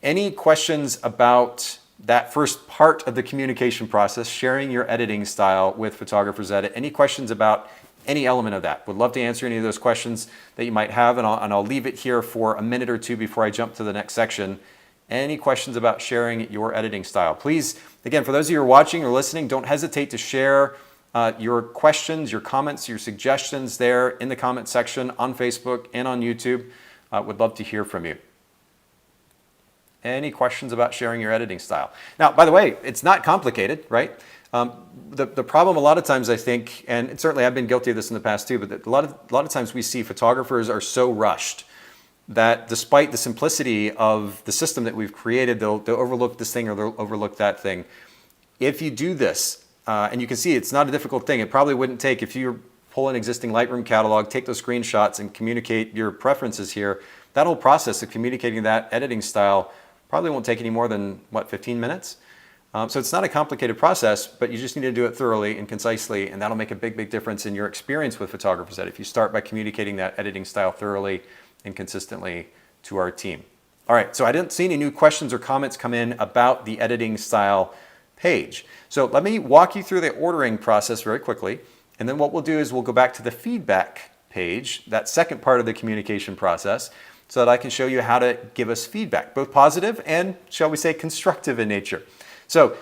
Any questions about that first part of the communication process, sharing your editing style with Photographer's Edit? Any questions about any element of that? Would love to answer any of those questions that you might have, and I'll leave it here for a minute or two before I jump to the next section. Any questions about sharing your editing style? Please, again, for those of you who are watching or listening, don't hesitate to share your questions, your comments, your suggestions there in the comment section on Facebook and on YouTube. Would love to hear from you. Any questions about sharing your editing style? Now, by the way, it's not complicated, right? The problem a lot of times, I think, and certainly I've been guilty of this in the past too, but a lot of times we see photographers are so rushed that despite the simplicity of the system that we've created, they'll overlook this thing or they'll overlook that thing. If you do this, and you can see it's not a difficult thing, it probably wouldn't take, if you pull an existing Lightroom catalog, take those screenshots and communicate your preferences here, that whole process of communicating that editing style probably won't take any more than, what, 15 minutes? So it's not a complicated process, but you just need to do it thoroughly and concisely, and that'll make a big, big difference in your experience with Photographer's Edit if you start by communicating that editing style thoroughly and consistently to our team. All right, so I didn't see any new questions or comments come in about the editing style page. So let me walk you through the ordering process very quickly, and then what we'll do is we'll go back to the feedback page, that second part of the communication process, so that I can show you how to give us feedback, both positive and, shall we say, constructive in nature. So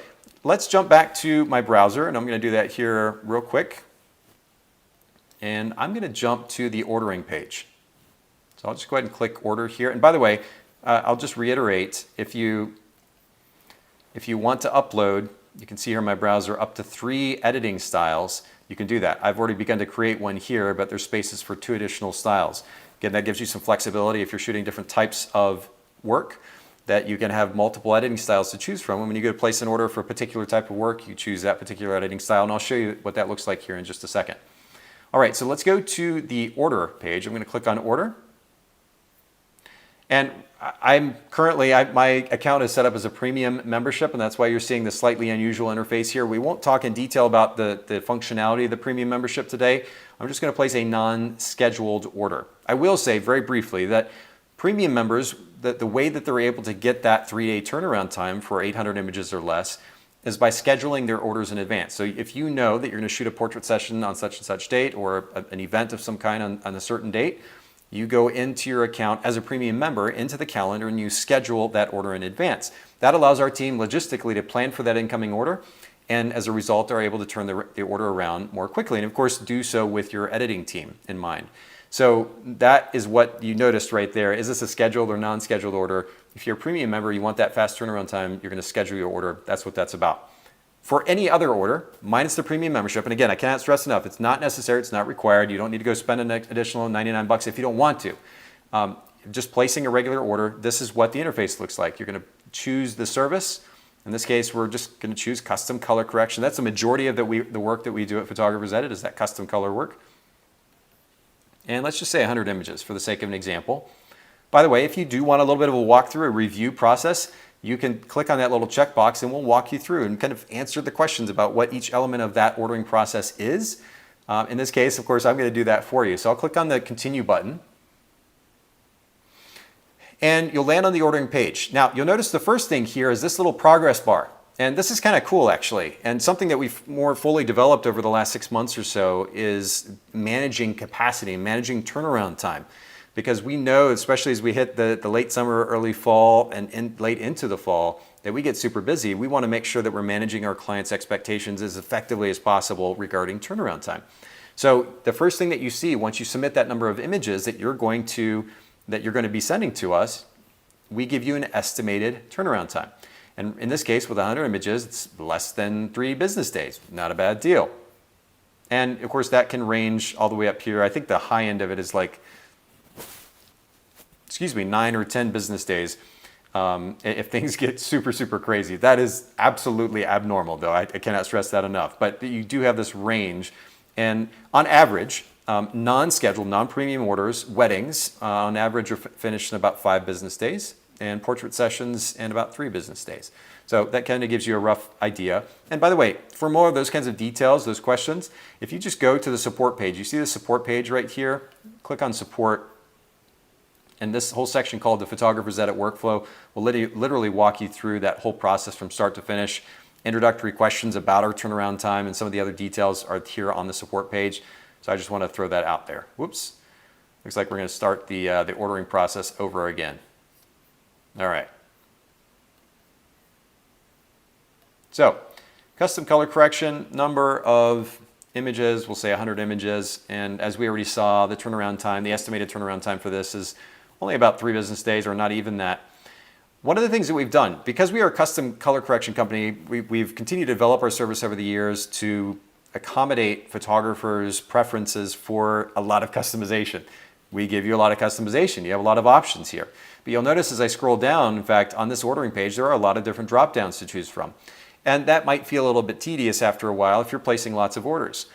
let's jump back to my browser, and I'm going to do that here real quick. And I'm going to jump to the ordering page. So I'll just go ahead and click order here. And by the way, I'll just reiterate, if you want to upload, you can see here in my browser, up to 3 editing styles, you can do that. I've already begun to create one here, but there's spaces for 2 additional styles. Again, that gives you some flexibility if you're shooting different types of work, that you can have multiple editing styles to choose from. And when you go to place an order for a particular type of work, you choose that particular editing style, and I'll show you what that looks like here in just a second. All right, so let's go to the order page. I'm going to click on order. And I'm currently, my account is set up as a premium membership, and that's why you're seeing the slightly unusual interface here. We won't talk in detail about the functionality of the premium membership today. I'm just going to place a non-scheduled order. I will say very briefly that premium members, the way that they're able to get that 3-day turnaround time for 800 images or less is by scheduling their orders in advance. So if you know that you're going to shoot a portrait session on such and such date, or an event of some kind on a certain date, you go into your account as a premium member into the calendar and you schedule that order in advance. That allows our team logistically to plan for that incoming order, and as a result are able to turn the order around more quickly, and of course do so with your editing team in mind. So that is what you noticed right there. Is this a scheduled or non-scheduled order? If you're a premium member, you want that fast turnaround time, you're going to schedule your order. That's what that's about. For any other order, minus the premium membership, and again, I cannot stress enough, it's not necessary, it's not required. You don't need to go spend an additional 99 bucks if you don't want to. Just placing a regular order, this is what the interface looks like. You're going to choose the service. In this case, we're just going to choose custom color correction. That's the majority of the work that we do at Photographer's Edit, is that custom color work. And let's just say 100 images for the sake of an example. By the way, if you do want a little bit of a walkthrough, a review process, you can click on that little checkbox and we'll walk you through and kind of answer the questions about what each element of that ordering process is. In this case, of course, I'm going to do that for you. So I'll click on the continue button. And you'll land on the ordering page. Now, you'll notice the first thing here is this little progress bar. And this is kind of cool, actually. And something that we've more fully developed over the last 6 months or so is managing capacity, managing turnaround time. Because we know, especially as we hit the late summer, early fall, and late into the fall, that we get super busy. We want to make sure that we're managing our clients' expectations as effectively as possible regarding turnaround time. So the first thing that you see once you submit that number of images that you're going to be sending to us, we give you an estimated turnaround time. And in this case, with 100 images, it's less than 3 business days. Not a bad deal. And of course, that can range all the way up here. I think the high end of it is like, 9 or 10 business days if things get super, super crazy. That is absolutely abnormal, though. I cannot stress that enough. But you do have this range. And on average, non-scheduled, non-premium orders, weddings, on average are finished in about 5 business days, and portrait sessions in about 3 business days. So that kind of gives you a rough idea. And by the way, for more of those kinds of details, those questions, if you just go to the support page, you see the support page right here, click on support, and this whole section called the Photographer's Edit Workflow will literally walk you through that whole process from start to finish. Introductory questions about our turnaround time and some of the other details are here on the support page. So I just want to throw that out there. Whoops. Looks like we're going to start the ordering process over again. All right. So custom color correction, number of images, we'll say 100 images. And as we already saw, the turnaround time, the estimated turnaround time for this is only about 3 business days, or not even that. One of the things that we've done, because we are a custom color correction company, we've continued to develop our service over the years to accommodate photographers' preferences for a lot of customization. we give you a lot of customization. You have a lot of options here. But you'll notice as I scroll down, in fact, on this ordering page, there are a lot of different drop downs to choose from. And that might feel a little bit tedious after a while if you're placing lots of orders.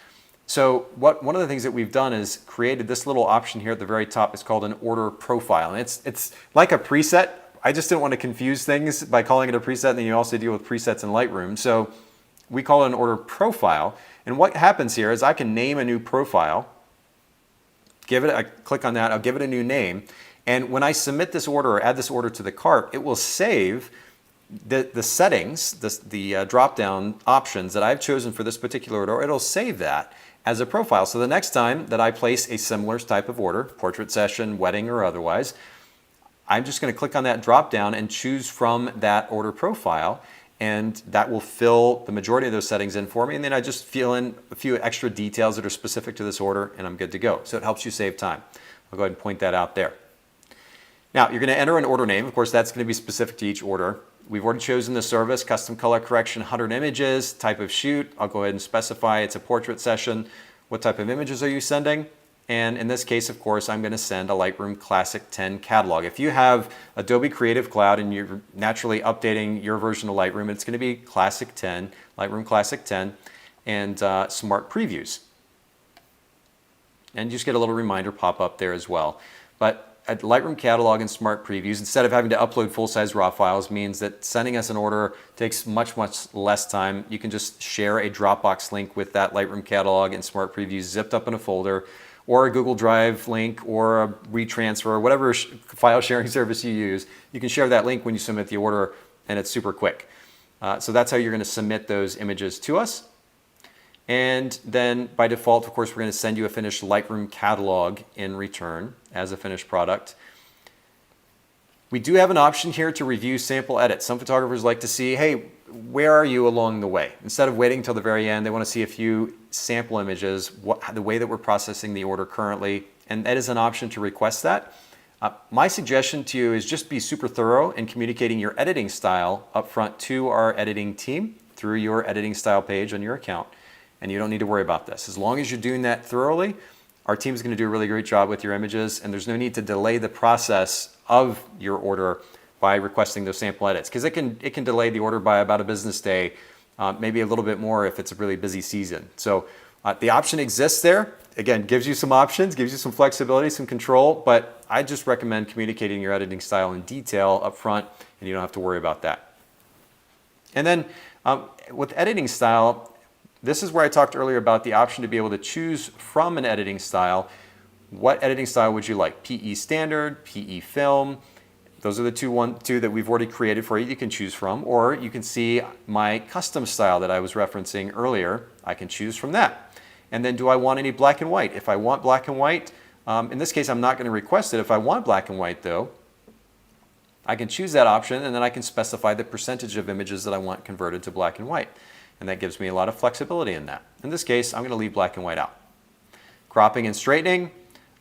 So one of the things that we've done is created this little option here at the very top. It's called an order profile. And it's like a preset. I just didn't want to confuse things by calling it a preset, and then you also deal with presets in Lightroom. So we call it an order profile. And what happens here is I can name a new profile, I click on that, I'll give it a new name. And when I submit this order or add this order to the cart, it will save the settings, the drop-down options that I've chosen for this particular order. It'll save that as a profile. So the next time that I place a similar type of order, portrait session, wedding, or otherwise, I'm just going to click on that drop-down and choose from that order profile, and that will fill the majority of those settings in for me. And then I just fill in a few extra details that are specific to this order, and I'm good to go. So it helps you save time. I'll go ahead and point that out there. Now, you're going to enter an order name. Of course, that's going to be specific to each order. We've already chosen the service, custom color correction, 100 images, type of shoot. I'll go ahead and specify it's a portrait session. What type of images are you sending? And in this case, of course, I'm going to send a Lightroom Classic 10 catalog. If you have Adobe Creative Cloud and you're naturally updating your version of Lightroom, it's going to be Classic 10, Lightroom Classic 10, and Smart Previews. And you just get a little reminder pop up there as well. But a Lightroom catalog and Smart Previews, instead of having to upload full-size raw files, means that sending us an order takes much, much less time. You can just share a Dropbox link with that Lightroom catalog and Smart Previews zipped up in a folder, or a Google Drive link, or a WeTransfer, or whatever file sharing service you use. You can share that link when you submit the order, and it's super quick. So that's how you're going to submit those images to us. And then by default, of course, we're going to send you a finished Lightroom catalog in return as a finished product. We do have an option here to review sample edits. Some photographers like to see, hey, where are you along the way? Instead of waiting until the very end, they want to see a few sample images, the way that we're processing the order currently, and that is an option to request that. My suggestion to you is just be super thorough in communicating your editing style up front to our editing team through your editing style page on your account. And you don't need to worry about this. As long as you're doing that thoroughly, our team is going to do a really great job with your images, and there's no need to delay the process of your order by requesting those sample edits, because it can delay the order by about a business day, maybe a little bit more if it's a really busy season. So the option exists there. Again, gives you some options, gives you some flexibility, some control, but I just recommend communicating your editing style in detail up front, and you don't have to worry about that. And then with editing style, this is where I talked earlier about the option to be able to choose from an editing style. What editing style would you like? PE Standard, PE Film. Those are the two that we've already created for you. You can choose from, or you can see my custom style that I was referencing earlier. I can choose from that. And then do I want any black and white? If I want black and white, in this case, I'm not going to request it. If I want black and white though, I can choose that option, and then I can specify the percentage of images that I want converted to black and white. And that gives me a lot of flexibility in that. In this case, I'm going to leave black and white out. Cropping and straightening,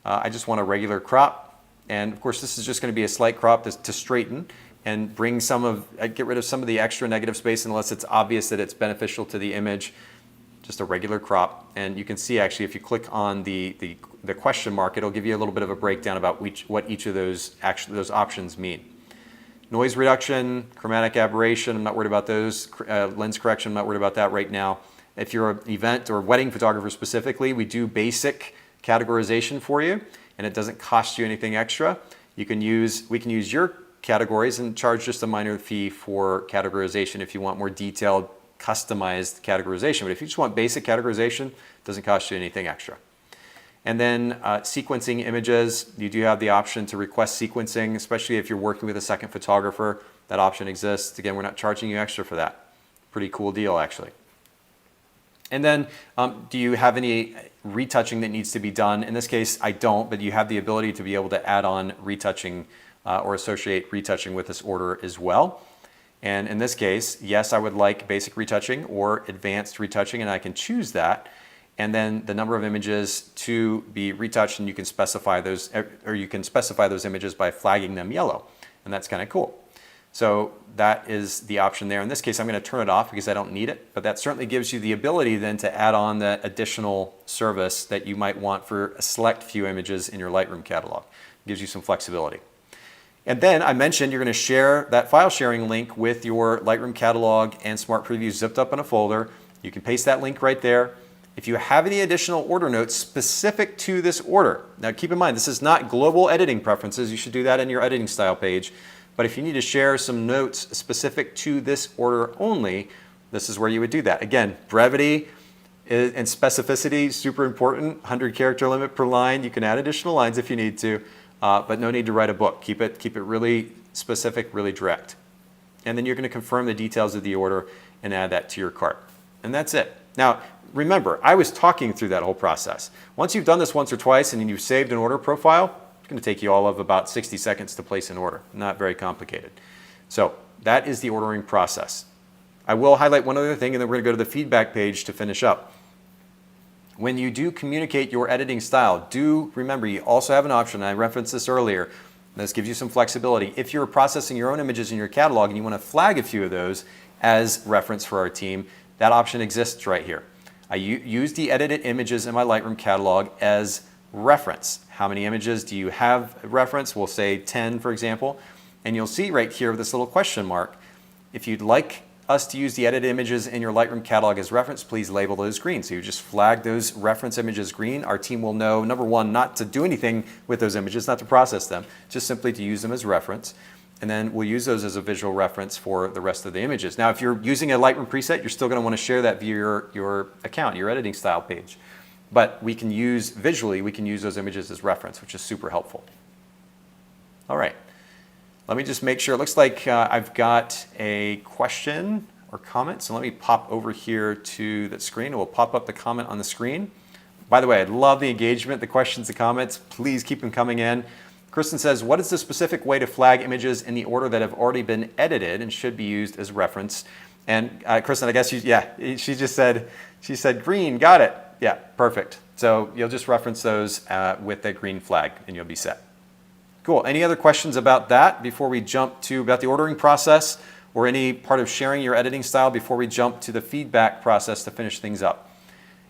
I just want a regular crop. And of course, this is just going to be a slight crop to straighten and bring get rid of some of the extra negative space unless it's obvious that it's beneficial to the image. Just a regular crop. And you can see actually if you click on the question mark, it'll give you a little bit of a breakdown about what each of those options mean. Noise reduction, chromatic aberration, I'm not worried about those. Lens correction, I'm not worried about that right now. If you're an event or wedding photographer specifically, we do basic categorization for you, and it doesn't cost you anything extra. We can use your categories and charge just a minor fee for categorization if you want more detailed, customized categorization. But if you just want basic categorization, it doesn't cost you anything extra. And then sequencing images, you do have the option to request sequencing, especially if you're working with a second photographer. That option exists. Again, we're not charging you extra for that. Pretty cool deal, actually. And then do you have any retouching that needs to be done? In this case, I don't, but you have the ability to be able to add on retouching or associate retouching with this order as well. And in this case, yes, I would like basic retouching or advanced retouching, and I can choose that. And then the number of images to be retouched, and you can specify those, or you can specify those images by flagging them yellow, and that's kind of cool. So that is the option there. In this case, I'm going to turn it off because I don't need it, but that certainly gives you the ability then to add on that additional service that you might want for a select few images in your Lightroom catalog. It gives you some flexibility. And then I mentioned you're going to share that file sharing link with your Lightroom catalog and Smart Preview zipped up in a folder. You can paste that link right there. If you have any additional order notes specific to this order, now keep in mind this is not global editing preferences. You should do that in your editing style page. But if you need to share some notes specific to this order only, this is where you would do that. Again, brevity and specificity, super important. 100 character limit per line. You can add additional lines if you need to, but no need to write a book. Keep it really specific, really direct. And then you're going to confirm the details of the order and add that to your cart. And that's it. Now, remember, I was talking through that whole process. Once you've done this once or twice and you've saved an order profile, it's going to take you all of about 60 seconds to place an order. Not very complicated. So that is the ordering process. I will highlight one other thing, and then we're going to go to the feedback page to finish up. When you do communicate your editing style, do remember you also have an option, and I referenced this earlier. This gives you some flexibility. If you're processing your own images in your catalog and you want to flag a few of those as reference for our team, that option exists right here. I use the edited images in my Lightroom catalog as reference. How many images do you have reference? We'll say 10, for example. And you'll see right here this little question mark. If you'd like us to use the edited images in your Lightroom catalog as reference, please label those green. So you just flag those reference images green. Our team will know, number one, not to do anything with those images, not to process them, just simply to use them as reference. And then we'll use those as a visual reference for the rest of the images. Now, if you're using a Lightroom preset, you're still going to want to share that via your account, your editing style page. But we can use, visually, we can use those images as reference, which is super helpful. All right. Let me just make sure. It looks like I've got a question or comment. So let me pop over here to that screen. It will pop up the comment on the screen. By the way, I love the engagement, the questions, the comments. Please keep them coming in. Kristen says, what is the specific way to flag images in the order that have already been edited and should be used as reference? And Kristen, I guess she just said, she said green, got it. Yeah, perfect. So you'll just reference those with that green flag and you'll be set. Cool. Any other questions about that before we jump to about the ordering process or any part of sharing your editing style before we jump to the feedback process to finish things up?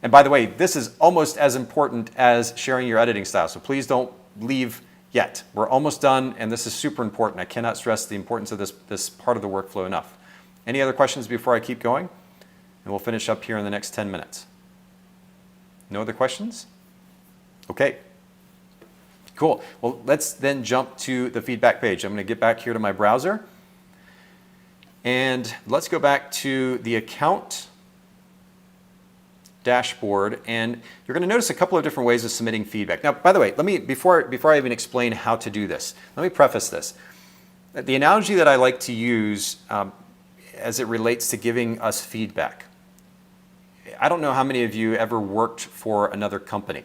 And by the way, this is almost as important as sharing your editing style. So please don't leave yet. We're almost done and this is super important. I cannot stress the importance of this part of the workflow enough. Any other questions before I keep going? And we'll finish up here in the next 10 minutes. No other questions? Okay. Cool. Well, let's then jump to the feedback page. I'm going to get back here to my browser. And let's go back to the account dashboard. And you're going to notice a couple of different ways of submitting feedback. Now, by the way, before I even explain how to do this, let me preface this. The analogy that I like to use as it relates to giving us feedback. I don't know how many of you ever worked for another company.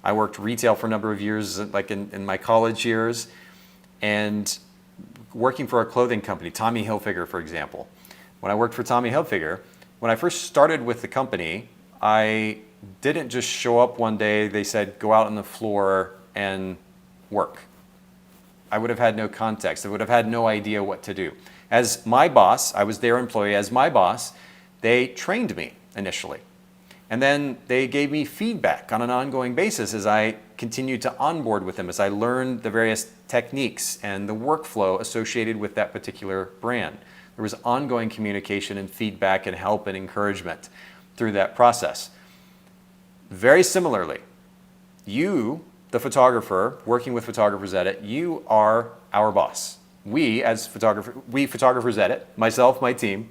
I worked retail for a number of years, like in my college years, and working for a clothing company, Tommy Hilfiger, for example. When I worked for Tommy Hilfiger, when I first started with the company, I didn't just show up one day, they said, go out on the floor and work. I would have had no context. I would have had no idea what to do. As my boss, I was their employee, as my boss, they trained me initially. And then they gave me feedback on an ongoing basis as I continued to onboard with them, as I learned the various techniques and the workflow associated with that particular brand. There was ongoing communication and feedback and help and encouragement through that process. Very similarly, you, the photographer, working with Photographers Edit, you are our boss. We Photographers Edit, myself, my team,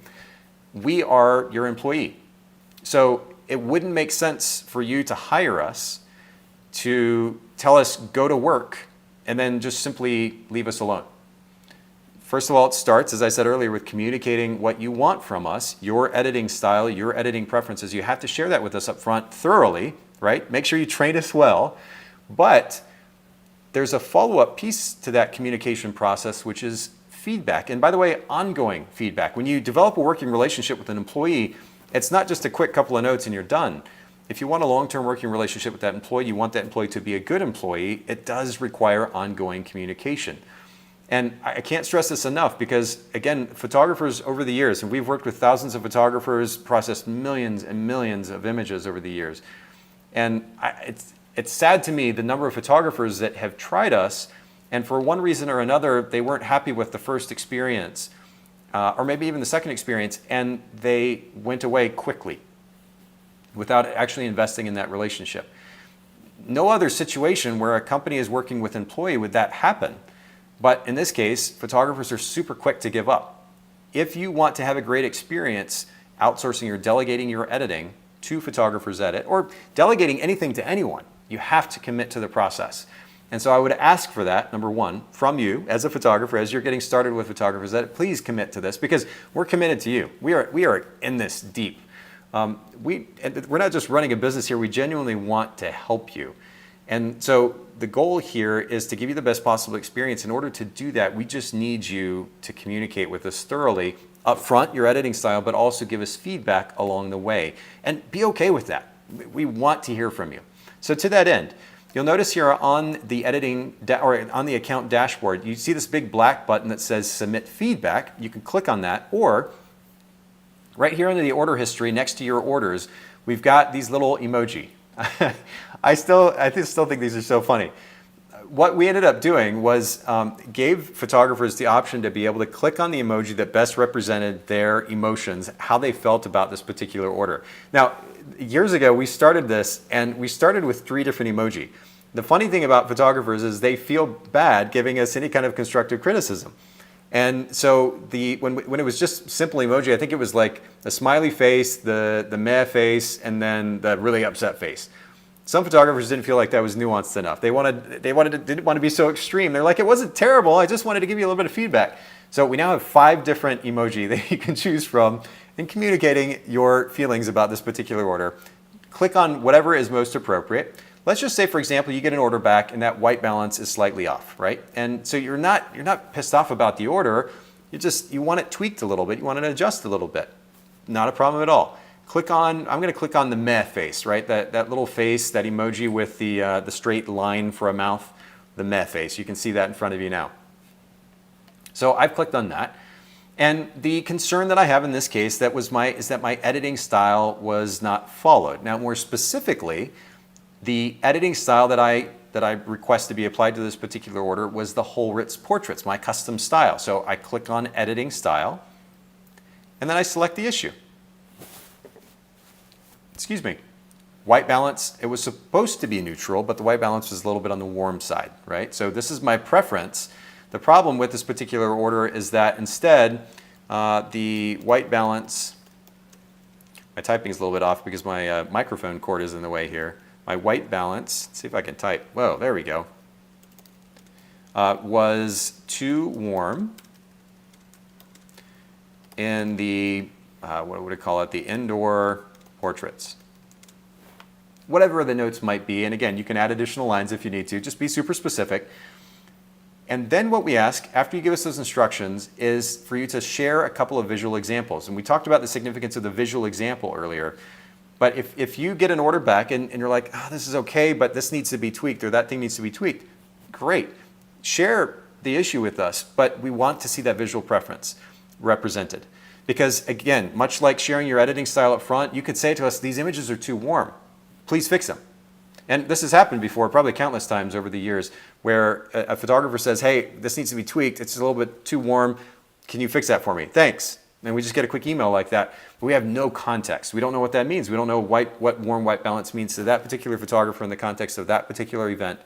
we are your employee. So it wouldn't make sense for you to hire us to tell us go to work and then just simply leave us alone. First of all, it starts, as I said earlier, with communicating what you want from us, your editing style, your editing preferences. You have to share that with us up front thoroughly, right? Make sure you train us well. But there's a follow-up piece to that communication process, which is feedback. And by the way, ongoing feedback. When you develop a working relationship with an employee, it's not just a quick couple of notes and you're done. If you want a long-term working relationship with that employee, you want that employee to be a good employee, it does require ongoing communication. And I can't stress this enough because, again, photographers over the years, and we've worked with thousands of photographers, processed millions and millions of images over the years. And it's sad to me the number of photographers that have tried us, and for one reason or another, they weren't happy with the first experience, or maybe even the second experience, and they went away quickly without actually investing in that relationship. No other situation where a company is working with an employee would that happen. But in this case, photographers are super quick to give up. If you want to have a great experience outsourcing or delegating your editing to Photographer's Edit, or delegating anything to anyone, you have to commit to the process. And so I would ask for that, number one, from you as a photographer, as you're getting started with Photographer's Edit, please commit to this because we're committed to you. We are in this deep. We're not just running a business here, we genuinely want to help you. And so the goal here is to give you the best possible experience. In order to do that, we just need you to communicate with us thoroughly up front, your editing style, but also give us feedback along the way. And be okay with that. We want to hear from you. So to that end, you'll notice here on the or on the account dashboard, you see this big black button that says Submit Feedback. You can click on that, or right here under the order history next to your orders, we've got these little emoji. I still think these are so funny. What we ended up doing was gave photographers the option to be able to click on the emoji that best represented their emotions, how they felt about this particular order. Now, years ago, we started this, and we started with 3 different emoji. The funny thing about photographers is they feel bad giving us any kind of constructive criticism. And so when it was just simple emoji, I think it was like a smiley face, the meh face, and then the really upset face. Some photographers didn't feel like that was nuanced enough. They didn't want to be so extreme. They're like, it wasn't terrible, I just wanted to give you a little bit of feedback. So we now have 5 different emoji that you can choose from in communicating your feelings about this particular order. Click on whatever is most appropriate. Let's just say, for example, you get an order back and that white balance is slightly off, right? And so you're not pissed off about the order. You want it tweaked a little bit. You want it adjusted a little bit. Not a problem at all. I'm going to click on the meh face, right? That little face, that emoji with the straight line for a mouth, the meh face. You can see that in front of you now. So I've clicked on that. And the concern that I have in this case is that my editing style was not followed. Now, more specifically, the editing style that I request to be applied to this particular order was the Holritz portraits, my custom style. So I click on Editing Style, and then I select the issue. Excuse me. White balance, it was supposed to be neutral, but the white balance was a little bit on the warm side, right? So this is my preference. The problem with this particular order is that instead, the white balance, my typing is a little bit off because my microphone cord is in the way here. My white balance, let's see if I can type. Whoa, there we go. Was too warm in the, what would I call it, the indoor portraits. Whatever the notes might be, and again, you can add additional lines if you need to, just be super specific. And then what we ask, after you give us those instructions, is for you to share a couple of visual examples. And we talked about the significance of the visual example earlier. But if you get an order back and you're like, oh, this is okay, but this needs to be tweaked or that thing needs to be tweaked, great. Share the issue with us, but we want to see that visual preference represented. Because again, much like sharing your editing style up front, you could say to us, these images are too warm. Please fix them. And this has happened before, probably countless times over the years, where a photographer says, hey, this needs to be tweaked. It's a little bit too warm. Can you fix that for me? Thanks. And we just get a quick email like that. But we have no context. We don't know what that means. We don't know what warm white balance means to that particular photographer in the context of that particular event.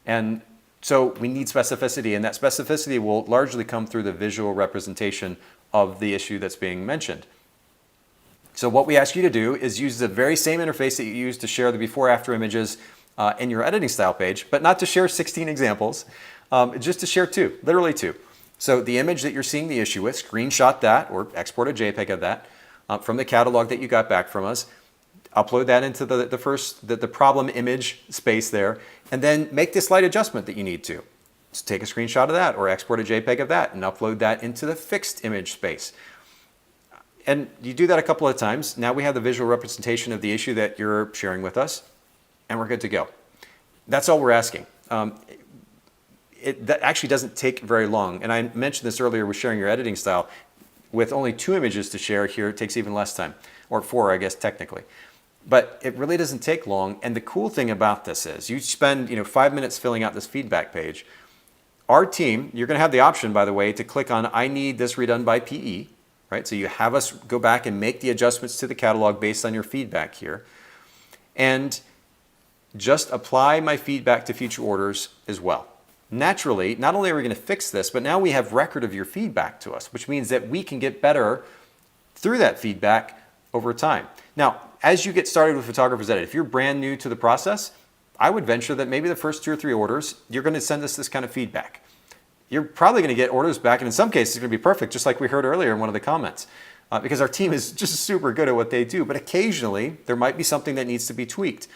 And so we need specificity, and that specificity will largely come through the visual representation of the issue that's being mentioned. So what we ask you to do is use the very same interface that you use to share the before-after images in your editing style page, but not to share 16 examples, just to share 2, literally 2. So the image that you're seeing the issue with, screenshot that or export a JPEG of that from the catalog that you got back from us, upload that into the problem image space there, and then make the slight adjustment that you need to. Just take a screenshot of that or export a JPEG of that and upload that into the fixed image space. And you do that a couple of times. Now we have the visual representation of the issue that you're sharing with us, and we're good to go. That's all we're asking. that actually doesn't take very long. And I mentioned this earlier with sharing your editing style. With only 2 images to share here, it takes even less time, or 4, I guess, technically. But it really doesn't take long. And the cool thing about this is you spend 5 minutes filling out this feedback page. Our team, you're going to have the option, by the way, to click on I need this redone by PE, right? So you have us go back and make the adjustments to the catalog based on your feedback here. And just apply my feedback to future orders as well. Naturally, not only are we going to fix this, but now we have record of your feedback to us, which means that we can get better through that feedback over time. Now, as you get started with Photographer's Edit, if you're brand new to the process, I would venture that maybe the first 2 or 3 orders, you're going to send us this kind of feedback. You're probably going to get orders back, and in some cases, it's going to be perfect, just like we heard earlier in one of the comments, because our team is just super good at what they do. But occasionally, there might be something that needs to be tweaked.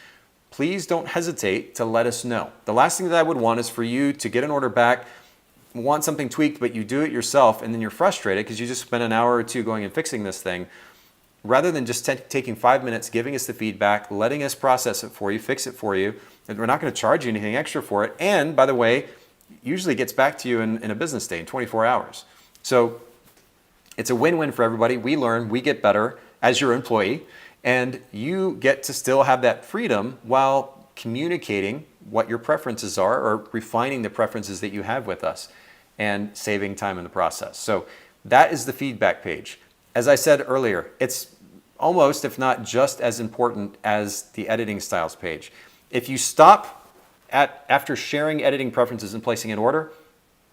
Please don't hesitate to let us know. The last thing that I would want is for you to get an order back, want something tweaked, but you do it yourself, and then you're frustrated because you just spent an hour or 2 going and fixing this thing. Rather than just taking 5 minutes, giving us the feedback, letting us process it for you, fix it for you, and we're not going to charge you anything extra for it. And by the way, usually gets back to you in a business day, in 24 hours. So it's a win-win for everybody. We learn, we get better as your employee, and you get to still have that freedom while communicating what your preferences are or refining the preferences that you have with us and saving time in the process. So that is the feedback page. As I said earlier, it's almost, if not just as important as the editing styles page. If you stop after sharing editing preferences and placing an order,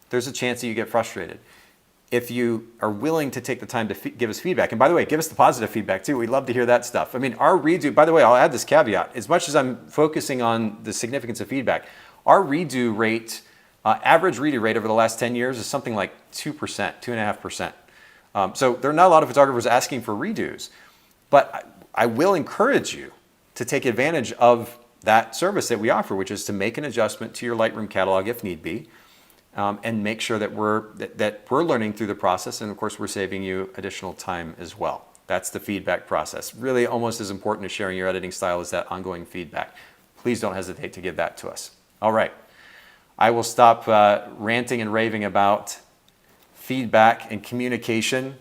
there's a chance that you get frustrated. If you are willing to take the time to give us feedback, and by the way, give us the positive feedback too. We'd love to hear that stuff. I mean, our redo, by the way, I'll add this caveat. As much as I'm focusing on the significance of feedback, our redo rate, average redo rate over the last 10 years is something like 2%, 2.5%. So there are not a lot of photographers asking for redos, but I will encourage you to take advantage of that service that we offer, which is to make an adjustment to your Lightroom catalog if need be, and make sure that we're learning through the process, and of course we're saving you additional time as well. That's the feedback process. Really almost as important as sharing your editing style is that ongoing feedback. Please don't hesitate to give that to us. All right, I will stop ranting and raving about feedback and communication,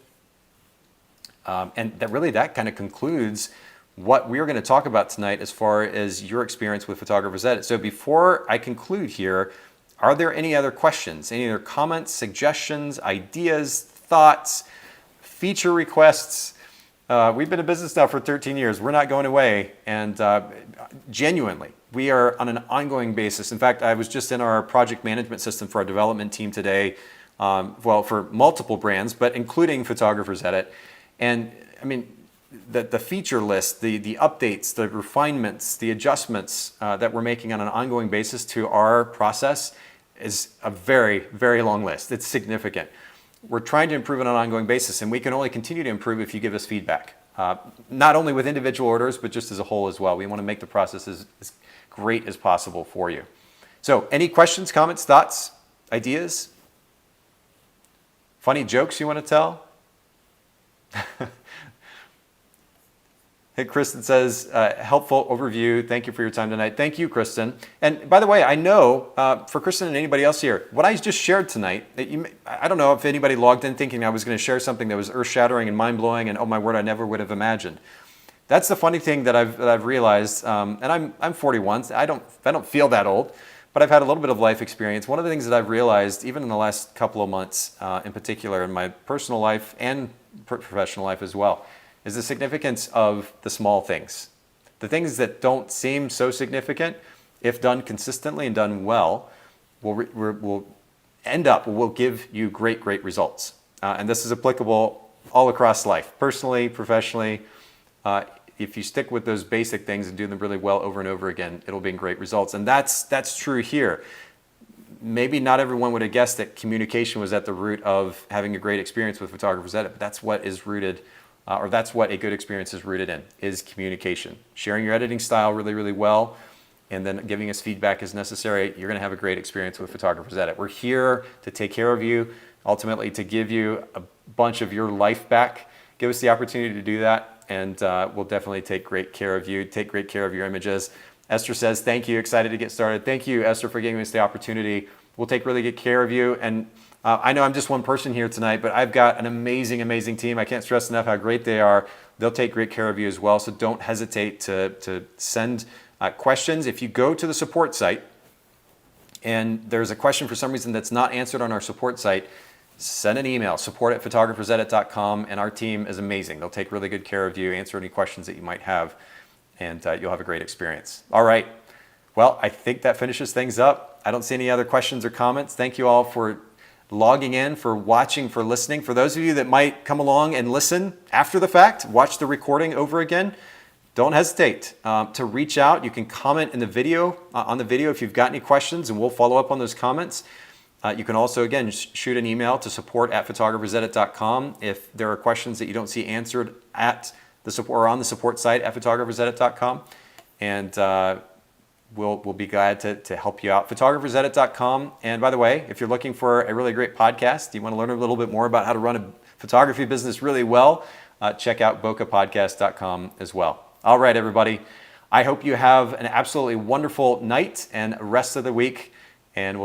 and that kind of concludes what we're going to talk about tonight as far as your experience with Photographer's Edit. So before I conclude here, are there any other questions, any other comments, suggestions, ideas, thoughts, feature requests? We've been in business now for 13 years. We're not going away. And genuinely, we are on an ongoing basis. In fact, I was just in our project management system for our development team today, for multiple brands, but including Photographer's Edit. And I mean, the feature list, the updates, the refinements, the adjustments that we're making on an ongoing basis to our process is a very, very long list. It's significant. We're trying to improve on an ongoing basis, and we can only continue to improve if you give us feedback, not only with individual orders, but just as a whole as well. We want to make the process as great as possible for you. So any questions, comments, thoughts, ideas? Funny jokes you want to tell? Hey, Kristen says, helpful overview. Thank you for your time tonight. Thank you, Kristen. And by the way, I know for Kristen and anybody else here, what I just shared tonight, I don't know if anybody logged in thinking I was going to share something that was earth-shattering and mind-blowing and oh my word, I never would have imagined. That's the funny thing that I've realized, and I'm 41, I don't feel that old, but I've had a little bit of life experience. One of the things that I've realized, even in the last couple of months, in particular in my personal life and professional life as well, is the significance of the small things. The things that don't seem so significant, if done consistently and done well, will give you great results. And this is applicable all across life, personally, professionally. If you stick with those basic things and do them really well over and over again, it'll bring great results. And that's true here. Maybe not everyone would have guessed that communication was at the root of having a great experience with Photographer's Edit, but that's what is rooted, or that's what a good experience is rooted in, is communication. Sharing your editing style really well, and then giving us feedback as necessary. You're going to have a great experience with Photographer's Edit. We're here to take care of you, ultimately to give you a bunch of your life back. Give us the opportunity to do that, and we'll definitely take great care of you, take great care of your images. Esther says, thank you, excited to get started. Thank you, Esther, for giving us the opportunity We'll take really good care of you. And I know I'm just one person here tonight, but I've got an amazing team. I can't stress enough how great they are. They'll take great care of you as well. So don't hesitate to send questions. If you go to the support site and there's a question for some reason that's not answered on our support site, send an email, support@photographersedit.com, and our team is amazing. They'll take really good care of you, answer any questions that you might have, and you'll have a great experience. All right. Well, I think that finishes things up. I don't see any other questions or comments. Thank you all for logging in, for watching, for listening. For those of you that might come along and listen after the fact, watch the recording over again, don't hesitate to reach out. You can comment in the video, on the video if you've got any questions, and we'll follow up on those comments. You can also, again, shoot an email to support@photographersedit.com if there are questions that you don't see answered at the support or on the support site at photographersedit.com. And we'll be glad to help you out. Photographersedit.com. And by the way, if you're looking for a really great podcast, you want to learn a little bit more about how to run a photography business really well, check out bokehpodcast.com as well. All right, everybody. I hope you have an absolutely wonderful night and rest of the week. And we'll